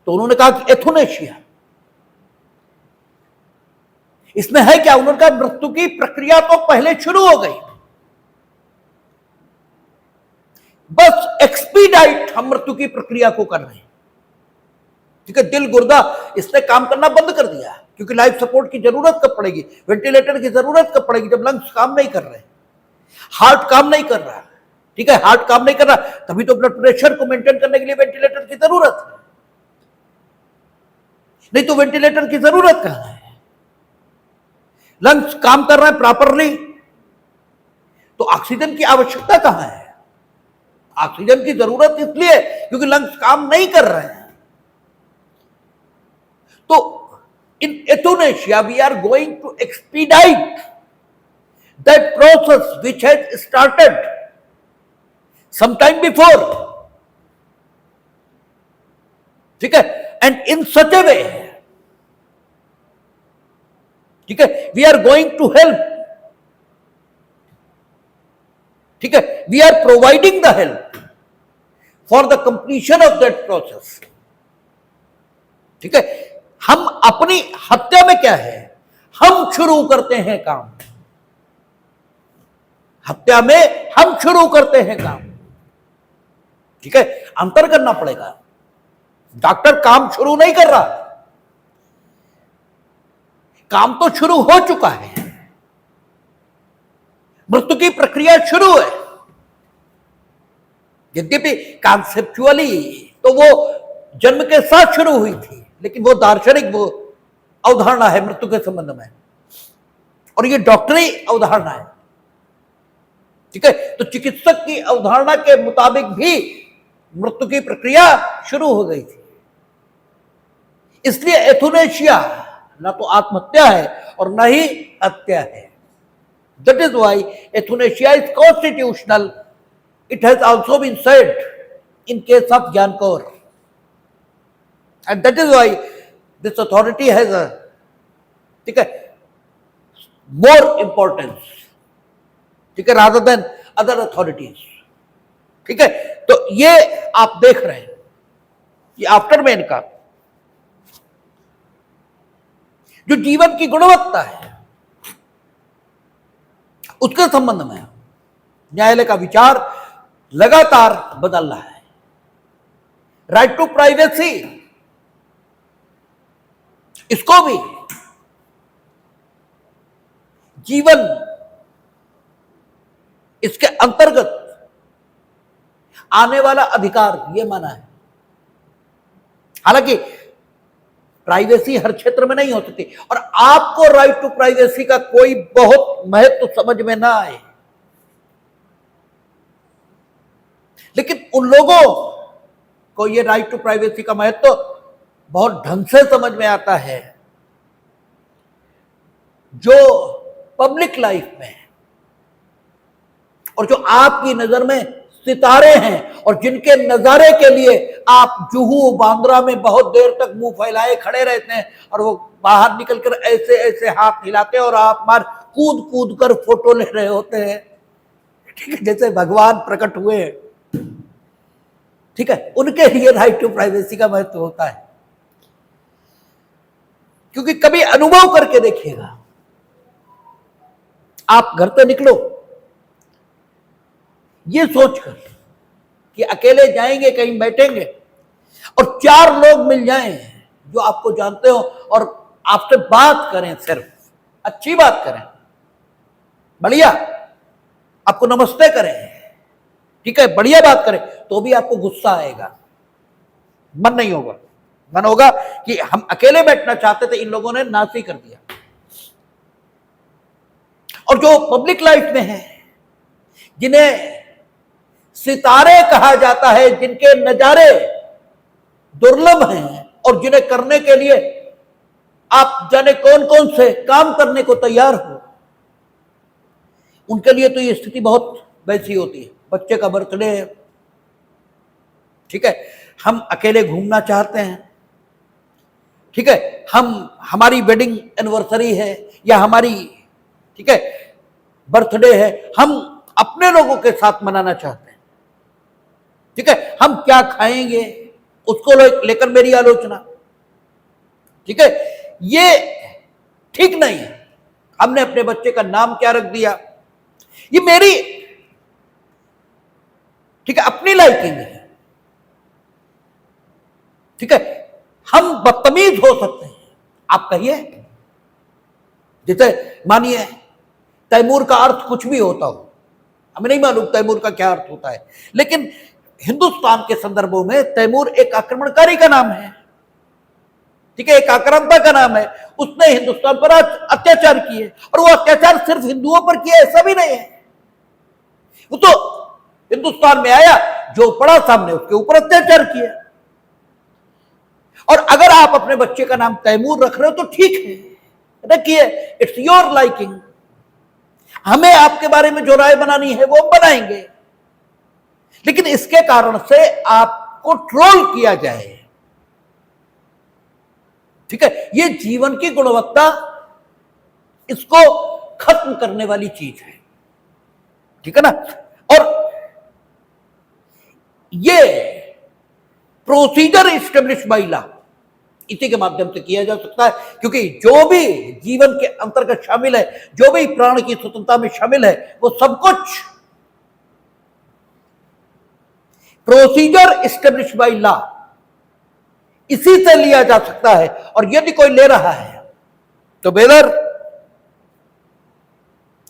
तो उन्होंने कहा कि एथुनेशिया, इसमें है क्या? उन्होंने कहा मृत्यु की प्रक्रिया तो पहले शुरू हो गई, बस एक्सपीडाइट हम मृत्यु की प्रक्रिया को कर रहे हैं, ठीक है। दिल गुर्दा इसने काम करना बंद कर दिया, क्योंकि लाइफ सपोर्ट की जरूरत कब पड़ेगी, वेंटिलेटर की जरूरत कब पड़ेगी? जब लंग्स काम नहीं कर रहे, हार्ट काम नहीं कर रहा, ठीक है। हार्ट काम नहीं कर रहा, तभी तो ब्लड प्रेशर को मेंटेन करने के लिए वेंटिलेटर की जरूरत है, नहीं तो वेंटिलेटर की जरूरत कहां है? लंग्स काम कर रहा है प्रॉपरली, तो ऑक्सीजन की आवश्यकता कहां है? ऑक्सीजन की जरूरत इसलिए क्योंकि लंग्स काम नहीं कर रहे हैं। तो in euthanasia we are going to expedite that process which has started sometime before, ठीक है, and in such a way, ठीक है, we are going to help, ठीक है, we are providing the help for the completion of that process, ठीक है। हम अपनी हत्या में क्या है, हम शुरू करते हैं काम, हत्या में हम शुरू करते हैं काम, ठीक है। अंतर करना पड़ेगा, डॉक्टर काम शुरू नहीं कर रहा, काम तो शुरू हो चुका है, मृत्यु की प्रक्रिया शुरू है। यद्यपि कॉन्सेप्चुअली तो वो जन्म के साथ शुरू हुई थी, लेकिन वो दार्शनिक वो अवधारणा है मृत्यु के संबंध में, और ये डॉक्टरी अवधारणा है, ठीक है। तो चिकित्सक की अवधारणा के मुताबिक भी मृत्यु की प्रक्रिया शुरू हो गई थी। इसलिए एथुनेशिया ना तो आत्महत्या है और ना ही हत्या है। That is why euthanasia is constitutional. It has also been said in case of Gian Kaur, and that is why this authority has a, ठीक है, मोर इंपॉर्टेंस, ठीक है, रादर देन अदर अथॉरिटीज, ठीक है। तो ये आप देख रहे हैं कि आफ्टर मैन का जो जीवन की गुणवत्ता है उसके संबंध में न्यायालय का विचार लगातार बदल रहा है। राइट टू प्राइवेसी, इसको भी जीवन, इसके अंतर्गत आने वाला अधिकार यह माना है। हालांकि प्राइवेसी हर क्षेत्र में नहीं हो सकती, और आपको राइट टू प्राइवेसी का कोई बहुत महत्व समझ में ना आए, लेकिन उन लोगों को यह राइट टू प्राइवेसी का महत्व बहुत ढंग से समझ में आता है जो पब्लिक लाइफ में है और जो आपकी नजर में सितारे हैं और जिनके नजारे के लिए आप जुहू बांद्रा में बहुत देर तक मुंह फैलाए खड़े रहते हैं और वो बाहर निकलकर ऐसे ऐसे हाथ हिलाते हैं और आप मार कूद कूद कर फोटो ले रहे होते हैं, ठीक है, जैसे भगवान प्रकट हुए, ठीक है। उनके लिए राइट टू प्राइवेसी का महत्व होता है, क्योंकि कभी अनुभव करके देखिएगा, आप घर से निकलो ये सोचकर कि अकेले जाएंगे, कहीं बैठेंगे और 4 लोग मिल जाएं जो आपको जानते हो और आपसे बात करें, सिर्फ अच्छी बात करें, बढ़िया, आपको नमस्ते करें, ठीक है, बढ़िया बात करें, तो भी आपको गुस्सा आएगा, मन नहीं होगा। मन होगा कि हम अकेले बैठना चाहते थे, इन लोगों ने नासी कर दिया। और जो पब्लिक लाइफ में है, जिन्हें सितारे कहा जाता है, जिनके नजारे दुर्लभ हैं और जिन्हें करने के लिए आप जाने कौन कौन से काम करने को तैयार हो, उनके लिए तो ये स्थिति बहुत वैसी होती है। बच्चे का बर्थडे है, ठीक है, हम अकेले घूमना चाहते हैं, ठीक है, हमारी वेडिंग एनिवर्सरी है या हमारी, ठीक है, बर्थडे है, हम अपने लोगों के साथ मनाना चाहते हैं, ठीक है, हम क्या खाएंगे उसको लेकर मेरी आलोचना, ठीक है, ये ठीक नहीं है। हमने अपने बच्चे का नाम क्या रख दिया, ये मेरी, ठीक है, अपनी लाइकिंग है, ठीक है। हम बदतमीज हो सकते हैं, आप कहिए, जैसे मानिए तैमूर का अर्थ कुछ भी होता हो, हमें नहीं मालूम तैमूर का क्या अर्थ होता है, लेकिन हिंदुस्तान के संदर्भों में तैमूर एक आक्रमणकारी का नाम है, ठीक है, एक आक्रांता का नाम है। उसने हिंदुस्तान पर अत्याचार किए और वो अत्याचार सिर्फ हिंदुओं पर किए ऐसा भी नहीं है, वो तो हिंदुस्तान में आया, जो पड़ा सामने उसके ऊपर अत्याचार किया। और अगर आप अपने बच्चे का नाम तैमूर रख रहे हो तो ठीक है, रखिए, इट्स योर लाइकिंग। हमें आपके बारे में जो राय बनानी है वो बनाएंगे, लेकिन इसके कारण से आपको ट्रोल किया जाए, ठीक है, ये जीवन की गुणवत्ता, इसको खत्म करने वाली चीज है, ठीक है ना। और ये प्रोसीजर इस्टेब्लिश बाय लॉ इसी के माध्यम से किया जा सकता है, क्योंकि जो भी जीवन के अंतर्गत शामिल है, जो भी प्राण की स्वतंत्रता में शामिल है, वो सब कुछ प्रोसीजर इस्टेब्लिश बाय लॉ इसी से लिया जा सकता है। और यदि कोई ले रहा है तो वेदर,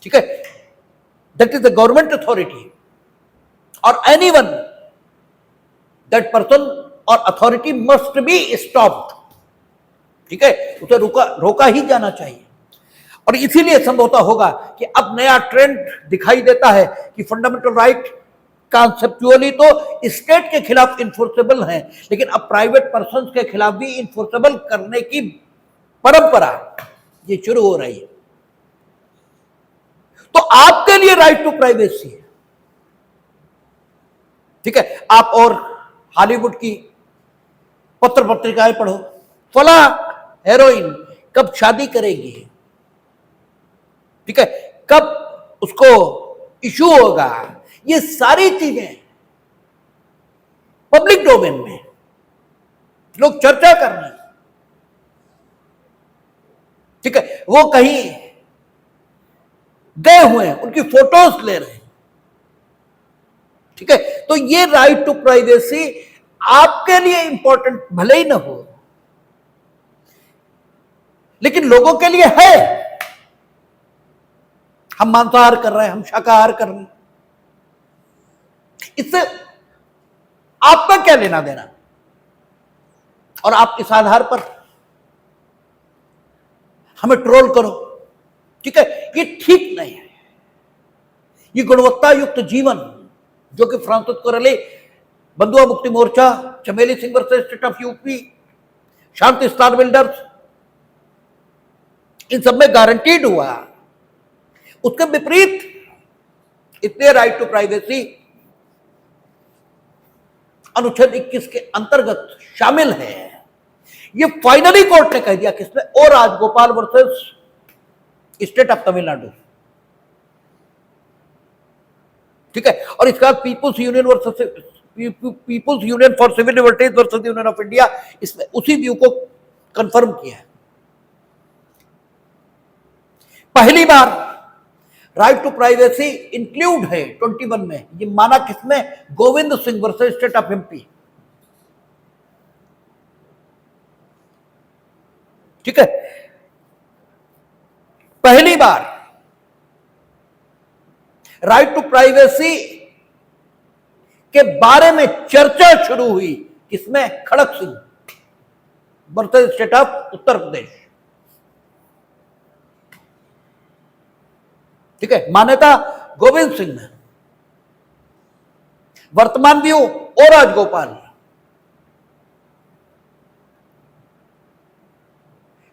ठीक है, that is the government authority और एनीवन, दैट पर्सन और अथॉरिटी मस्ट बी स्टॉप्ड, ठीक है, उसे रोका ही जाना चाहिए। और इसीलिए संभवतः होगा कि अब नया ट्रेंड दिखाई देता है कि फंडामेंटल राइट कॉन्सेप्चुअली तो स्टेट के खिलाफ इन्फोर्सेबल हैं, लेकिन अब प्राइवेट पर्सन के खिलाफ भी इन्फोर्सेबल करने की परंपरा ये शुरू हो रही है। तो आपके लिए राइट टू प्राइवेसी है, ठीक है। आप और हॉलीवुड की पत्र पत्रिकाएं पढ़ो, फला हेरोइन कब शादी करेगी, ठीक है, कब उसको इशू होगा, ये सारी चीजें पब्लिक डोमेन में लोग चर्चा कर रहे हैं, ठीक है। वो कहीं गए हुए हैं, उनकी फोटोज ले रहे हैं, ठीक है। तो ये राइट टू प्राइवेसी आपके लिए इंपॉर्टेंट भले ही ना हो, लेकिन लोगों के लिए है। हम मांसाहार कर रहे हैं, हम शाकाहार कर रहे हैं, इससे आपका क्या लेना देना। और आप इस आधार पर हमें ट्रोल करो, ठीक है, ये ठीक नहीं है। ये गुणवत्ता युक्त जीवन जो कि फ्रांसिस कोरेली, बंधुआ Mukti Morcha, Chameli Singh versus state of UP, Shanti Star Builders, इन सब में गारंटीड हुआ, उसके विपरीत इसलिए राइट टू प्राइवेसी अनुच्छेद 21 के अंतर्गत शामिल है। ये फाइनली कोर्ट ने कह दिया, किसने, ओ Rajagopal versus state of Tamil Nadu, ठीक है। और इसके बाद People's Union versus People's Union for Civil Liberties versus Union of India, इसमें उसी व्यू को कंफर्म किया है। पहली बार राइट टू प्राइवेसी इंक्लूड है 21 में, ये माना किसमें, Govind Singh versus state of MP, ठीक है। पहली बार राइट टू प्राइवेसी के बारे में चर्चा शुरू हुई किसमें, खड़क Singh versus state of Uttar Pradesh, ठीक है। मान्यता गोविंद सिंह ने, वर्तमान व्यू ओ राजगोपाल,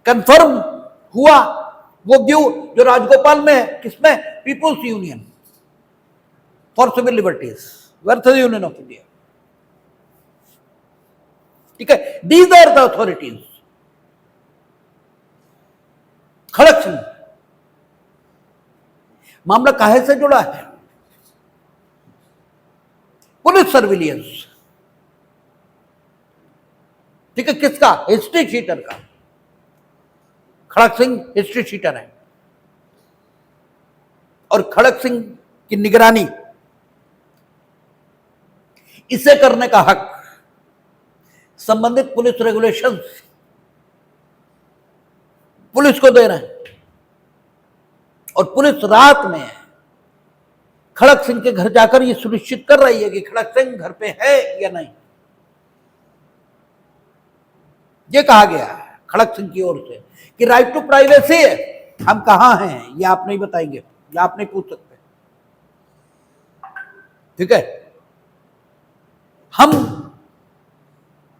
कंफर्म हुआ वो व्यू जो राजगोपाल में है, किसमें, People's Union for Civil Liberties versus Union of India, ठीक है। These are the authorities. Kharak Singh मामला काहे से जुड़ा है, पुलिस सर्विलियंस, ठीक है, किसका, हिस्ट्री शीटर का। खड़क सिंह हिस्ट्री शीटर है और खड़क सिंह की निगरानी, इसे करने का हक संबंधित पुलिस रेगुलेशंस पुलिस को दे रहे हैं। और पुलिस रात में खड़क सिंह के घर जाकर यह सुनिश्चित कर रही है कि खड़क सिंह घर पे है या नहीं। यह कहा गया है खड़क सिंह की ओर से कि राइट टू प्राइवेसी है, हम कहां हैं ये आप नहीं बताएंगे, या आप नहीं पूछ सकते, ठीक है। हम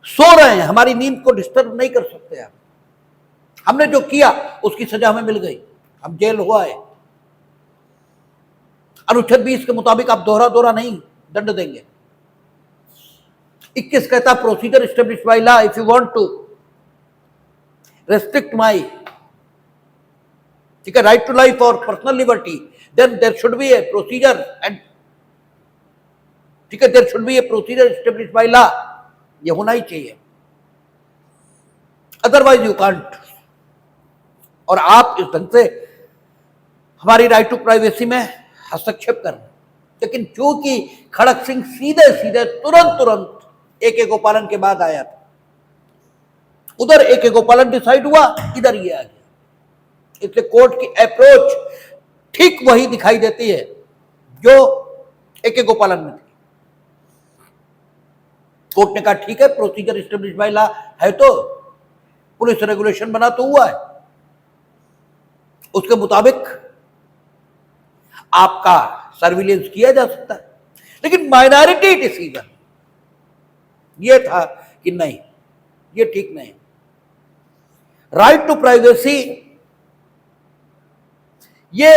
सो रहे हैं, हमारी नींद को डिस्टर्ब नहीं कर सकते आप। हमने जो किया उसकी सजा हमें मिल गई, हम जेल हुआ है। अनुच्छेद 20 के मुताबिक आप दोहरा नहीं दंड देंगे। 21 कहता procedure establish by law, if you want to restrict my, ठीक है, राइट टू लाइफ और personal liberty, then there should be a procedure and, ठीक है, there should be a procedure establish by law, ये होना ही चाहिए, अदरवाइज यू कांट। और आप इस ढंग से हमारी राइट टू प्राइवेसी में हस्तक्षेप कर रहे हैं। लेकिन चूंकि खड़क सिंह सीधे सीधे तुरंत एके गोपालन के बाद आया था, उधर एके गोपालन डिसाइड हुआ, इधर ये आ गया, इसलिए कोर्ट की अप्रोच ठीक वही दिखाई देती है जो एके गोपालन में थी। कोर्ट ने कहा ठीक है, प्रोसीजर एस्टेब्लिश बाय लॉ है तो पुलिस रेगुलेशन बना तो हुआ है, उसके मुताबिक आपका सर्विलेंस किया जा सकता है। लेकिन माइनॉरिटी डिसीजन ये था कि नहीं, ये ठीक नहीं। राइट टू प्राइवेसी ये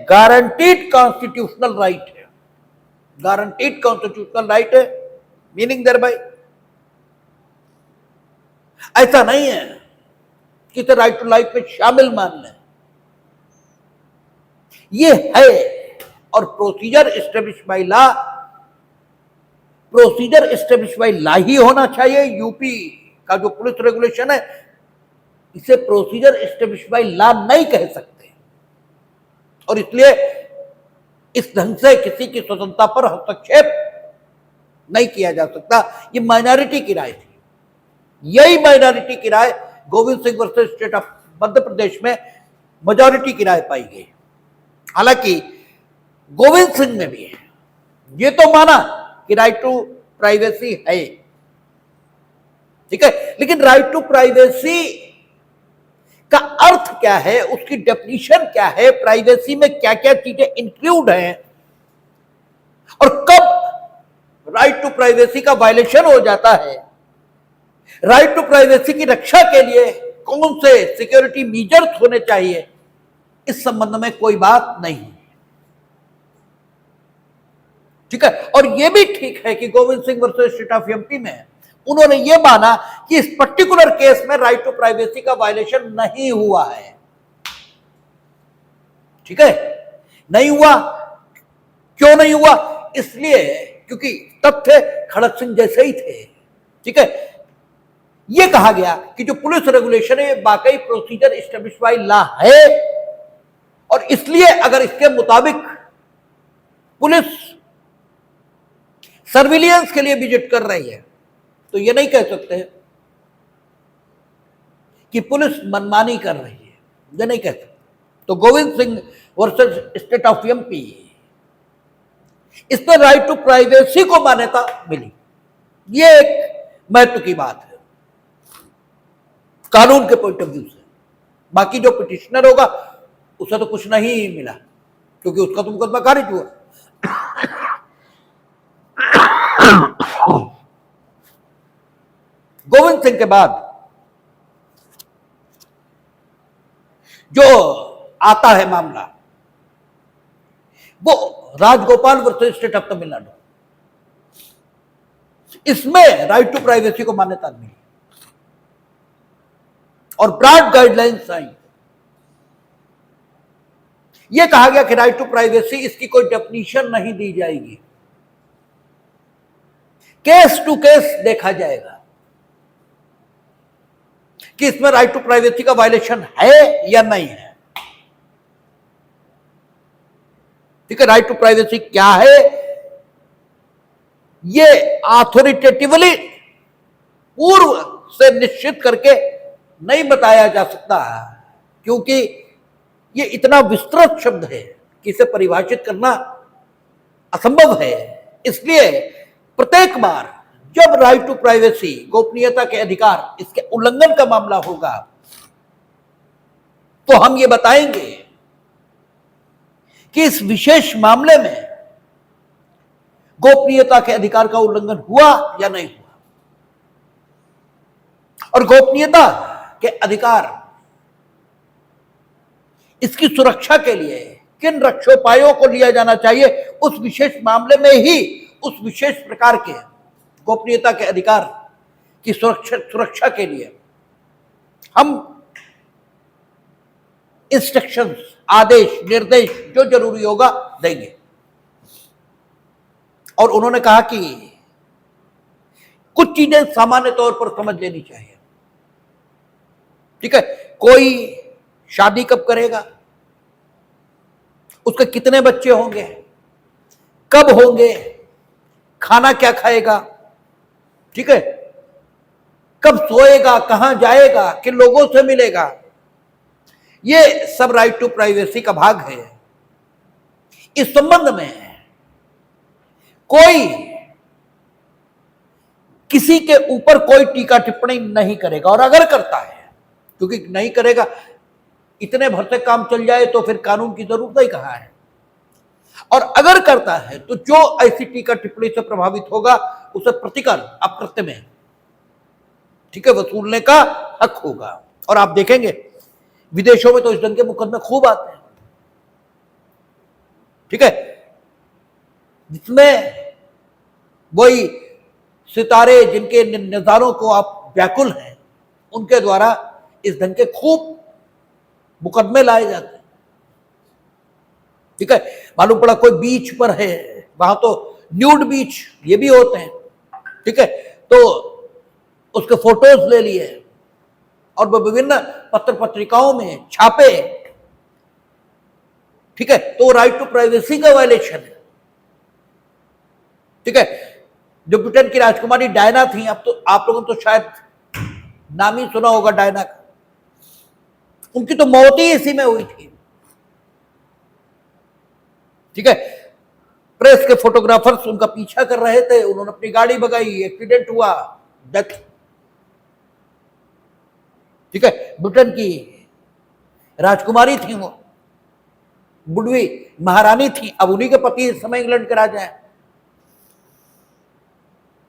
गारंटीड कॉन्स्टिट्यूशनल राइट है, गारंटीड कॉन्स्टिट्यूशनल राइट है। मीनिंग देयर बाय ऐसा नहीं है कि इसे राइट टू लाइफ में शामिल मान लें, ये है। और procedure establish by law, procedure establish by law ही होना चाहिए। यूपी का जो पुलिस रेगुलेशन है इसे प्रोसीजर एस्टेब्लिश बाय लॉ नहीं कह सकते, और इसलिए इस ढंग से किसी की स्वतंत्रता पर हस्तक्षेप नहीं किया जा सकता। ये माइनॉरिटी की राय थी, यही माइनॉरिटी की राय Govind Singh versus state of Madhya Pradesh में मेजॉरिटी की राय पाई गई। हालांकि गोविंद सिंह में भी है, ये तो माना कि राइट टू प्राइवेसी है, ठीक है, लेकिन राइट टू प्राइवेसी का अर्थ क्या है, उसकी डेफिनेशन क्या है, प्राइवेसी में क्या क्या चीजें इंक्लूड हैं, और कब राइट टू प्राइवेसी का वायलेशन हो जाता है, राइट टू प्राइवेसी की रक्षा के लिए कौन से सिक्योरिटी मेजर्स होने चाहिए, इस संबंध में कोई बात नहीं, ठीक है। और यह भी ठीक है कि Govind Singh versus state of MP में उन्होंने यह माना कि इस पर्टिकुलर केस में राइट टू प्राइवेसी का वायलेशन नहीं हुआ है, ठीक है, नहीं हुआ। क्यों नहीं हुआ? इसलिए क्योंकि तथ्य खड़क सिंह जैसे ही थे, ठीक है। यह कहा गया कि जो पुलिस रेगुलेशन है वाकई प्रोसीजर एस्टेब्लिश बाय लॉ है, और इसलिए अगर इसके मुताबिक पुलिस सर्विलियंस के लिए विजिट कर रही है तो यह नहीं कह सकते कि पुलिस मनमानी कर रही है, यह नहीं कह सकते। तो Govind Singh versus state of MP, इसमें राइट टू प्राइवेसी को मान्यता मिली, यह एक महत्व की बात है कानून के पॉइंट ऑफ व्यू से। बाकी जो पिटिशनर होगा उसे तो कुछ नहीं मिला, क्योंकि उसका तो मुकदमा खारिज हुआ। गोविंद सिंह के बाद जो आता है मामला वो Rajgopal versus state of Tamil Nadu, इसमें राइट टू प्राइवेसी को मान्यता मिली और ब्रॉड गाइडलाइंस आई। यह कहा गया कि राइट टू प्राइवेसी इसकी कोई डेफिनेशन नहीं दी जाएगी, केस टू केस देखा जाएगा कि इसमें राइट टू प्राइवेसी का वायलेशन है या नहीं है, ठीक है। राइट टू प्राइवेसी क्या है यह ऑथोरिटेटिवली पूर्व से निश्चित करके नहीं बताया जा सकता, क्योंकि यह इतना विस्तृत शब्द है कि इसे परिभाषित करना असंभव है। इसलिए प्रत्येक बार जब राइट टू प्राइवेसी, गोपनीयता के अधिकार, इसके उल्लंघन का मामला होगा तो हम ये बताएंगे कि इस विशेष मामले में गोपनीयता के अधिकार का उल्लंघन हुआ या नहीं हुआ, और गोपनीयता के अधिकार इसकी सुरक्षा के लिए किन रक्षोपायों को लिया जाना चाहिए, उस विशेष मामले में ही उस विशेष प्रकार के गोपनीयता के अधिकार की सुरक्षा के लिए हम इंस्ट्रक्शंस, आदेश, निर्देश जो जरूरी होगा देंगे। और उन्होंने कहा कि कुछ चीजें सामान्य तौर पर समझ लेनी चाहिए, ठीक है। कोई शादी कब करेगा, उसके कितने बच्चे होंगे, कब होंगे, खाना क्या खाएगा, ठीक है, कब सोएगा, कहां जाएगा, किन लोगों से मिलेगा, ये सब राइट टू प्राइवेसी का भाग है। इस संबंध में कोई किसी के ऊपर कोई टीका टिप्पणी नहीं करेगा, और अगर करता है, क्योंकि नहीं करेगा इतने भर से काम चल जाए तो फिर कानून की जरूरत ही कहाँ है। और अगर करता है तो जो ऐसी टीका टिप्पणी से प्रभावित होगा उसे प्रतिकर अप्रत्य में, ठीक है, वसूलने का हक होगा। और आप देखेंगे विदेशों में तो इस ढंग के मुकदमे खूब आते हैं, ठीक है, जिसमें वही सितारे जिनके नजारों को आप व्याकुल हैं उनके द्वारा इस ढंग के खूब मुकदमे लाए जाते हैं, ठीक है। मालूम पड़ा कोई बीच पर है, वहां तो न्यूड बीच ये भी होते हैं, ठीक है, तो उसके फोटोज ले लिए और वो विभिन्न पत्र पत्रिकाओं में छापे, ठीक है, तो राइट टू प्राइवेसी का वायलेशन है, ठीक है। जो ब्रिटेन की राजकुमारी डायना थी, अब तो आप लोगों ने तो शायद नाम ही सुना होगा डायना का, उनकी तो मौत ही इसी में हुई थी, ठीक है। प्रेस के फोटोग्राफर्स उनका पीछा कर रहे थे, उन्होंने अपनी गाड़ी भगाई, एक्सीडेंट हुआ, डेथ, ठीक है। ब्रिटेन की राजकुमारी थी, वो बुढ़वी महारानी थी, अब उन्हीं के पति इस समय इंग्लैंड के राजा हैं,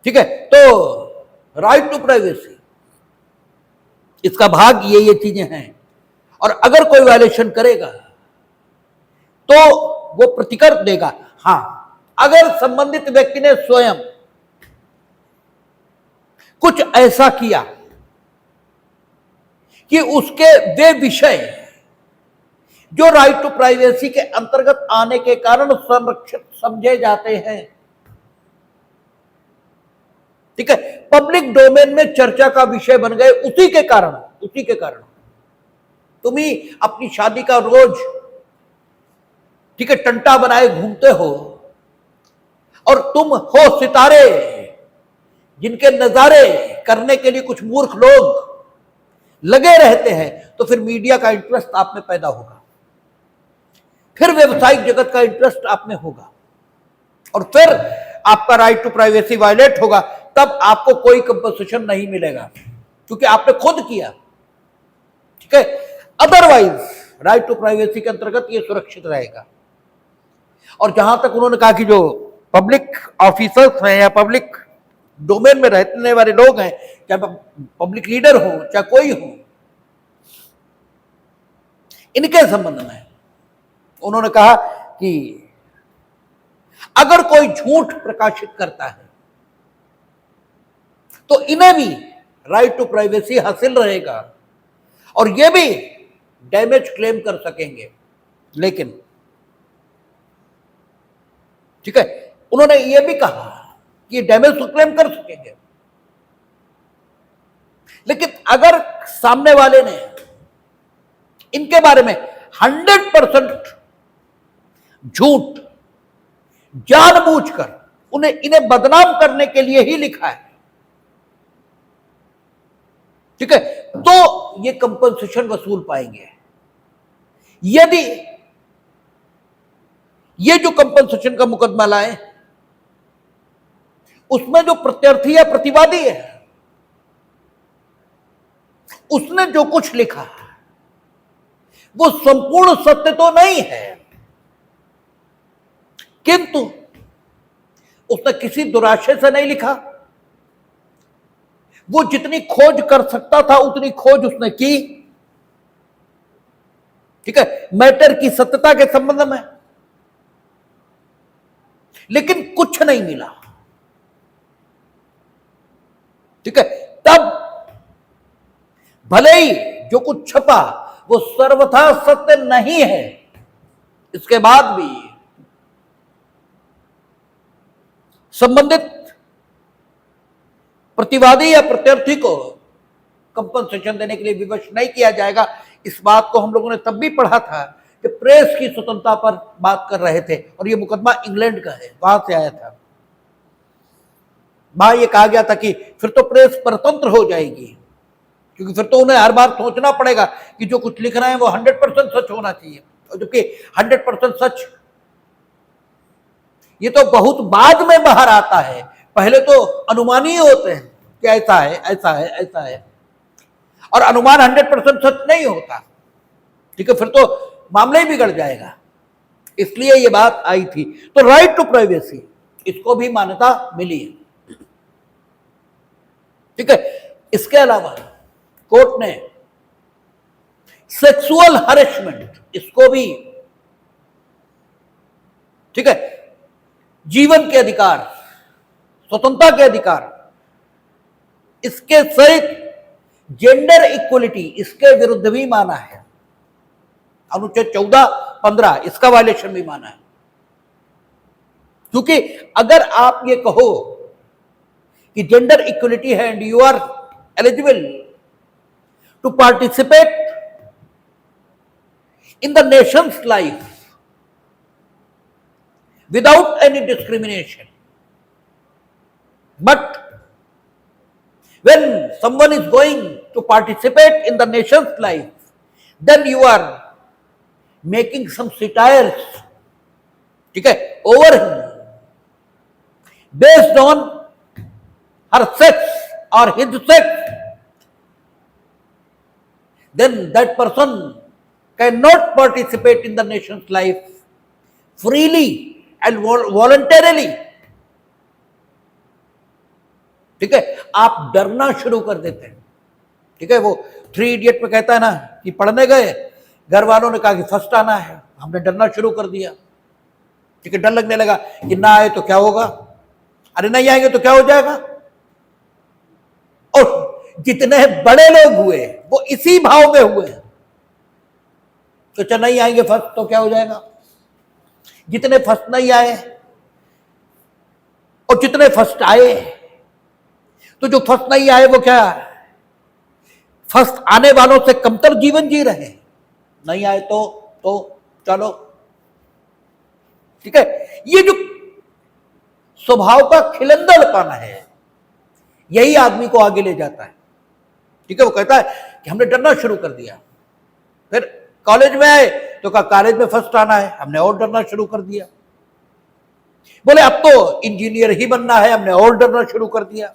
ठीक है। तो राइट टू प्राइवेसी, इसका भाग ये चीजें हैं। और अगर कोई वायलेशन करेगा तो वो प्रतिकर देगा। हां, अगर संबंधित व्यक्ति ने स्वयं कुछ ऐसा किया कि उसके वे विषय जो राइट टू प्राइवेसी के अंतर्गत आने के कारण संरक्षित समझे जाते हैं, ठीक है, पब्लिक डोमेन में चर्चा का विषय बन गए, उसी के कारण तुम ही अपनी शादी का रोज, ठीक है, टंटा बनाए घूमते हो और तुम हो सितारे जिनके नजारे करने के लिए कुछ मूर्ख लोग लगे रहते हैं, तो फिर मीडिया का इंटरेस्ट आप में पैदा होगा, फिर व्यवसायिक जगत का इंटरेस्ट आप में होगा, और फिर आपका राइट टू प्राइवेसी वायलेट होगा। तब आपको कोई कंपनसेशन नहीं मिलेगा क्योंकि आपने खुद किया, ठीक है। अदरवाइज राइट टू प्राइवेसी के अंतर्गत ये सुरक्षित रहेगा। और जहां तक उन्होंने कहा कि जो पब्लिक ऑफिसर्स हैं या पब्लिक डोमेन में रहने वाले लोग हैं, चाहे पब्लिक लीडर हो चाहे कोई हो, इनके संबंध में उन्होंने कहा कि अगर कोई झूठ प्रकाशित करता है तो इन्हें भी राइट टू प्राइवेसी हासिल रहेगा और ये भी डैमेज क्लेम कर सकेंगे। लेकिन ठीक है, उन्होंने ये भी कहा कि डैमेज तो क्लेम कर सकेंगे, लेकिन अगर सामने वाले ने इनके बारे में 100% झूठ जानबूझकर इन्हें बदनाम करने के लिए ही लिखा है, ठीक है, तो ये कंपनसेशन वसूल पाएंगे। यदि ये जो कंपनसेशन का मुकदमा लाए उसमें जो प्रत्यर्थी या प्रतिवादी है उसने जो कुछ लिखा वो संपूर्ण सत्य तो नहीं है, किंतु उसने किसी दुराशय से नहीं लिखा, वो जितनी खोज कर सकता था उतनी खोज उसने की, ठीक है, मैटर की सत्यता के संबंध में, लेकिन कुछ नहीं मिला, ठीक है। तब भले ही जो कुछ छपा वो सर्वथा सत्य नहीं है, इसके बाद भी संबंधित प्रतिवादी या प्रत्यर्थी को कंपनसेशन देने के लिए विवश नहीं किया जाएगा। इस बात को हम लोगों ने तब भी पढ़ा था कि प्रेस की स्वतंत्रता पर बात कर रहे थे और यह मुकदमा इंग्लैंड का है, वहां से आया था। वहां यह कहा गया था कि फिर तो प्रेस परतंत्र हो जाएगी, क्योंकि फिर तो उन्हें हर बार सोचना पड़ेगा कि जो कुछ लिख रहे हैं वो 100% सच होना चाहिए, और जबकि 100% सच ये तो बहुत बाद में बाहर आता है, पहले तो अनुमान ही होते हैं कि ऐसा है ऐसा है ऐसा है, और अनुमान 100% सच नहीं होता। ठीक है, फिर तो मामला ही बिगड़ जाएगा। इसलिए ये बात आई थी। तो राइट टू प्राइवेसी, इसको भी मान्यता मिली है। ठीक है, इसके अलावा कोर्ट ने सेक्सुअल हरेसमेंट, इसको भी, ठीक है, जीवन के अधिकार, स्वतंत्रता के अधिकार, इसके सहित जेंडर इक्वलिटी, इसके विरुद्ध भी माना है। अनुच्छेद 14, 15 इसका वायलेशन भी माना है। क्योंकि अगर आप ये कहो कि जेंडर इक्वलिटी है and you are eligible to participate in the nation's life without any discrimination, but when someone is going to participate in the nation's life, then you are making some satires, ठीक है, over him based on her sex or his sex, then that person cannot participate in the nation's life freely and voluntarily। ठीक है, आप डरना शुरू कर देते हैं। ठीक है, वो 3 इडियट में कहता है ना कि पढ़ने गए, घर वालों ने कहा कि फर्स्ट आना है, हमने डरना शुरू कर दिया। ठीक है, डर लगने लगा कि ना आए तो क्या होगा, अरे नहीं आएंगे तो क्या हो जाएगा। और जितने बड़े लोग हुए वो इसी भाव में हुए, तो अच्छा नहीं आएंगे फर्स्ट तो क्या हो जाएगा। जितने फर्स्ट नहीं आए और जितने फर्स्ट आए, तो जो फर्स्ट नहीं आए वो क्या, फर्स्ट आने वालों से कमतर जीवन जी रहे, नहीं आए तो चलो। ठीक है, ये जो स्वभाव का खिलंदड़पन है, यही आदमी को आगे ले जाता है। ठीक है, वो कहता है कि हमने डरना शुरू कर दिया, फिर कॉलेज में आए तो कहा कॉलेज में फर्स्ट आना है, हमने और डरना शुरू कर दिया। बोले अब तो इंजीनियर ही बनना है, हमने और डरना शुरू कर दिया।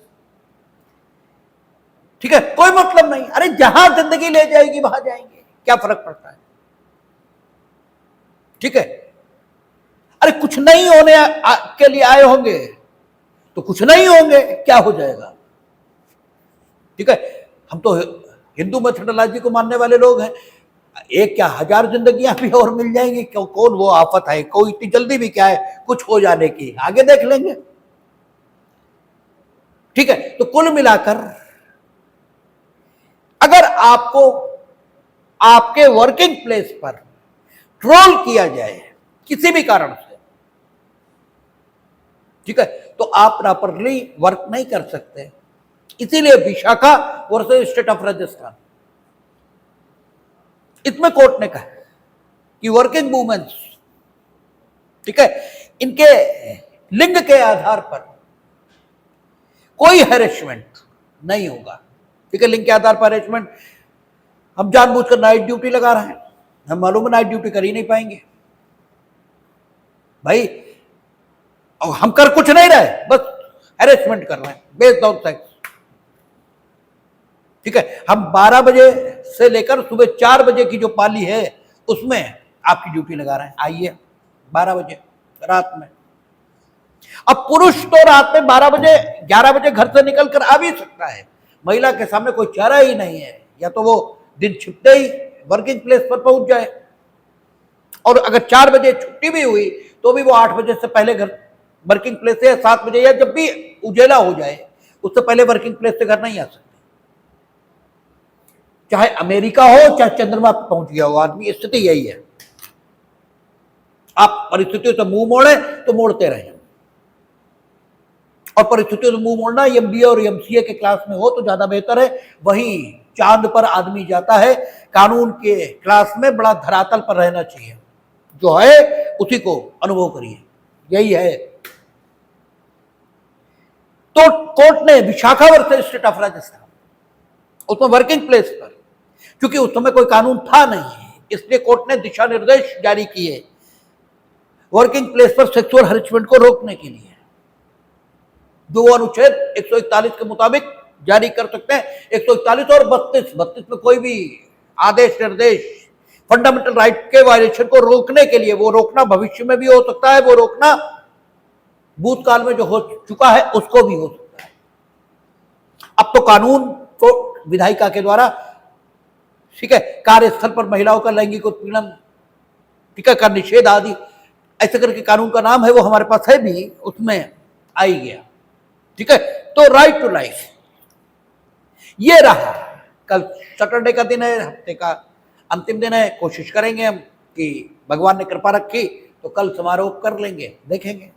ठीक है, कोई मतलब नहीं, अरे जहां जिंदगी ले जाएगी वहां जाएंगे, क्या फर्क पड़ता है। ठीक है, अरे कुछ नहीं होने के लिए आए होंगे तो कुछ नहीं होंगे, क्या हो जाएगा। ठीक है, हम तो हिंदू मेथोडोलॉजी को मानने वाले लोग हैं, एक क्या 1000 जिंदगियां भी और मिल जाएंगी, क्यों, कौन वो आफत है, कोई इतनी जल्दी भी क्या है कुछ हो जाने की, आगे देख लेंगे। ठीक है, तो कुल मिलाकर अगर आपको आपके वर्किंग प्लेस पर ट्रोल किया जाए किसी भी कारण से, ठीक है, तो आप प्रॉपरली वर्क नहीं कर सकते। इसीलिए Vishakha versus state of Rajasthan, इसमें कोर्ट ने कहा कि वर्किंग वुमेन्स, ठीक है, इनके लिंग के आधार पर कोई हैरेसमेंट नहीं होगा। ठीक है, लिंग के आधार पर हैरेसमेंट, हम जानबूझकर नाइट ड्यूटी लगा रहे हैं, हम मालूम है नाइट ड्यूटी कर ही नहीं पाएंगे भाई, और हम कर कुछ नहीं रहे, बस हैरेसमेंट कर रहे हैं बेस्ड ऑन सेक्स। ठीक है, हम 12 बजे से लेकर सुबह 4 बजे की जो पाली है उसमें आपकी ड्यूटी लगा रहे हैं, आइए 12 बजे रात में। अब पुरुष तो रात में 12 बजे 11 बजे घर से निकल कर आ भी सकता है, महिला के सामने कोई चारा ही नहीं है, या तो वो दिन छिपते ही वर्किंग प्लेस पर पहुंच जाए, और अगर 4 बजे छुट्टी भी हुई तो भी वो 8 बजे से पहले घर वर्किंग प्लेस से, 7 बजे या जब भी उजेला हो जाए उससे पहले वर्किंग प्लेस से घर नहीं आ सकते। चाहे अमेरिका हो चाहे चंद्रमा पर पहुंच गया हो आदमी, स्थिति यही है। आप परिस्थितियों से मुंह मोड़े तो मोड़ते रहे, और परिस्थितियों से मुंह मोड़ना एमबीए और एमसीए के क्लास में हो तो ज्यादा बेहतर है। वहीं चांद पर आदमी जाता है, कानून के क्लास में बड़ा धरातल पर रहना चाहिए, जो है उसी को अनुभव करिए, यही है। तो कोर्ट ने Vishakha versus state of Rajasthan, उसमें वर्किंग प्लेस पर, क्योंकि उस समय कोई कानून था नहीं, इसलिए कोर्ट ने दिशा निर्देश जारी किए वर्किंग प्लेस पर सेक्सुअल हरेसमेंट को रोकने के लिए, जो अनुच्छेद 141 के मुताबिक जारी कर सकते हैं। 141 और 32 में कोई भी आदेश निर्देश फंडामेंटल राइट के वायलेशन को रोकने के लिए, वो रोकना भविष्य में भी हो सकता है, वो रोकना भूतकाल में जो हो चुका है उसको भी हो सकता है। अब तो कानून तो विधायिका के द्वारा, ठीक है, कार्यस्थल पर महिलाओं का लैंगिक उत्पीड़न, ठीक है, का निषेध आदि ऐसे करके कानून का नाम है, वो हमारे पास है भी, उसमें आ ही गया, ठीक है। तो राइट टू लाइफ ये रहा। कल सैटरडे का दिन है, हफ्ते का अंतिम दिन है, कोशिश करेंगे हम कि भगवान ने कृपा रखी तो कल समारोह कर लेंगे, देखेंगे।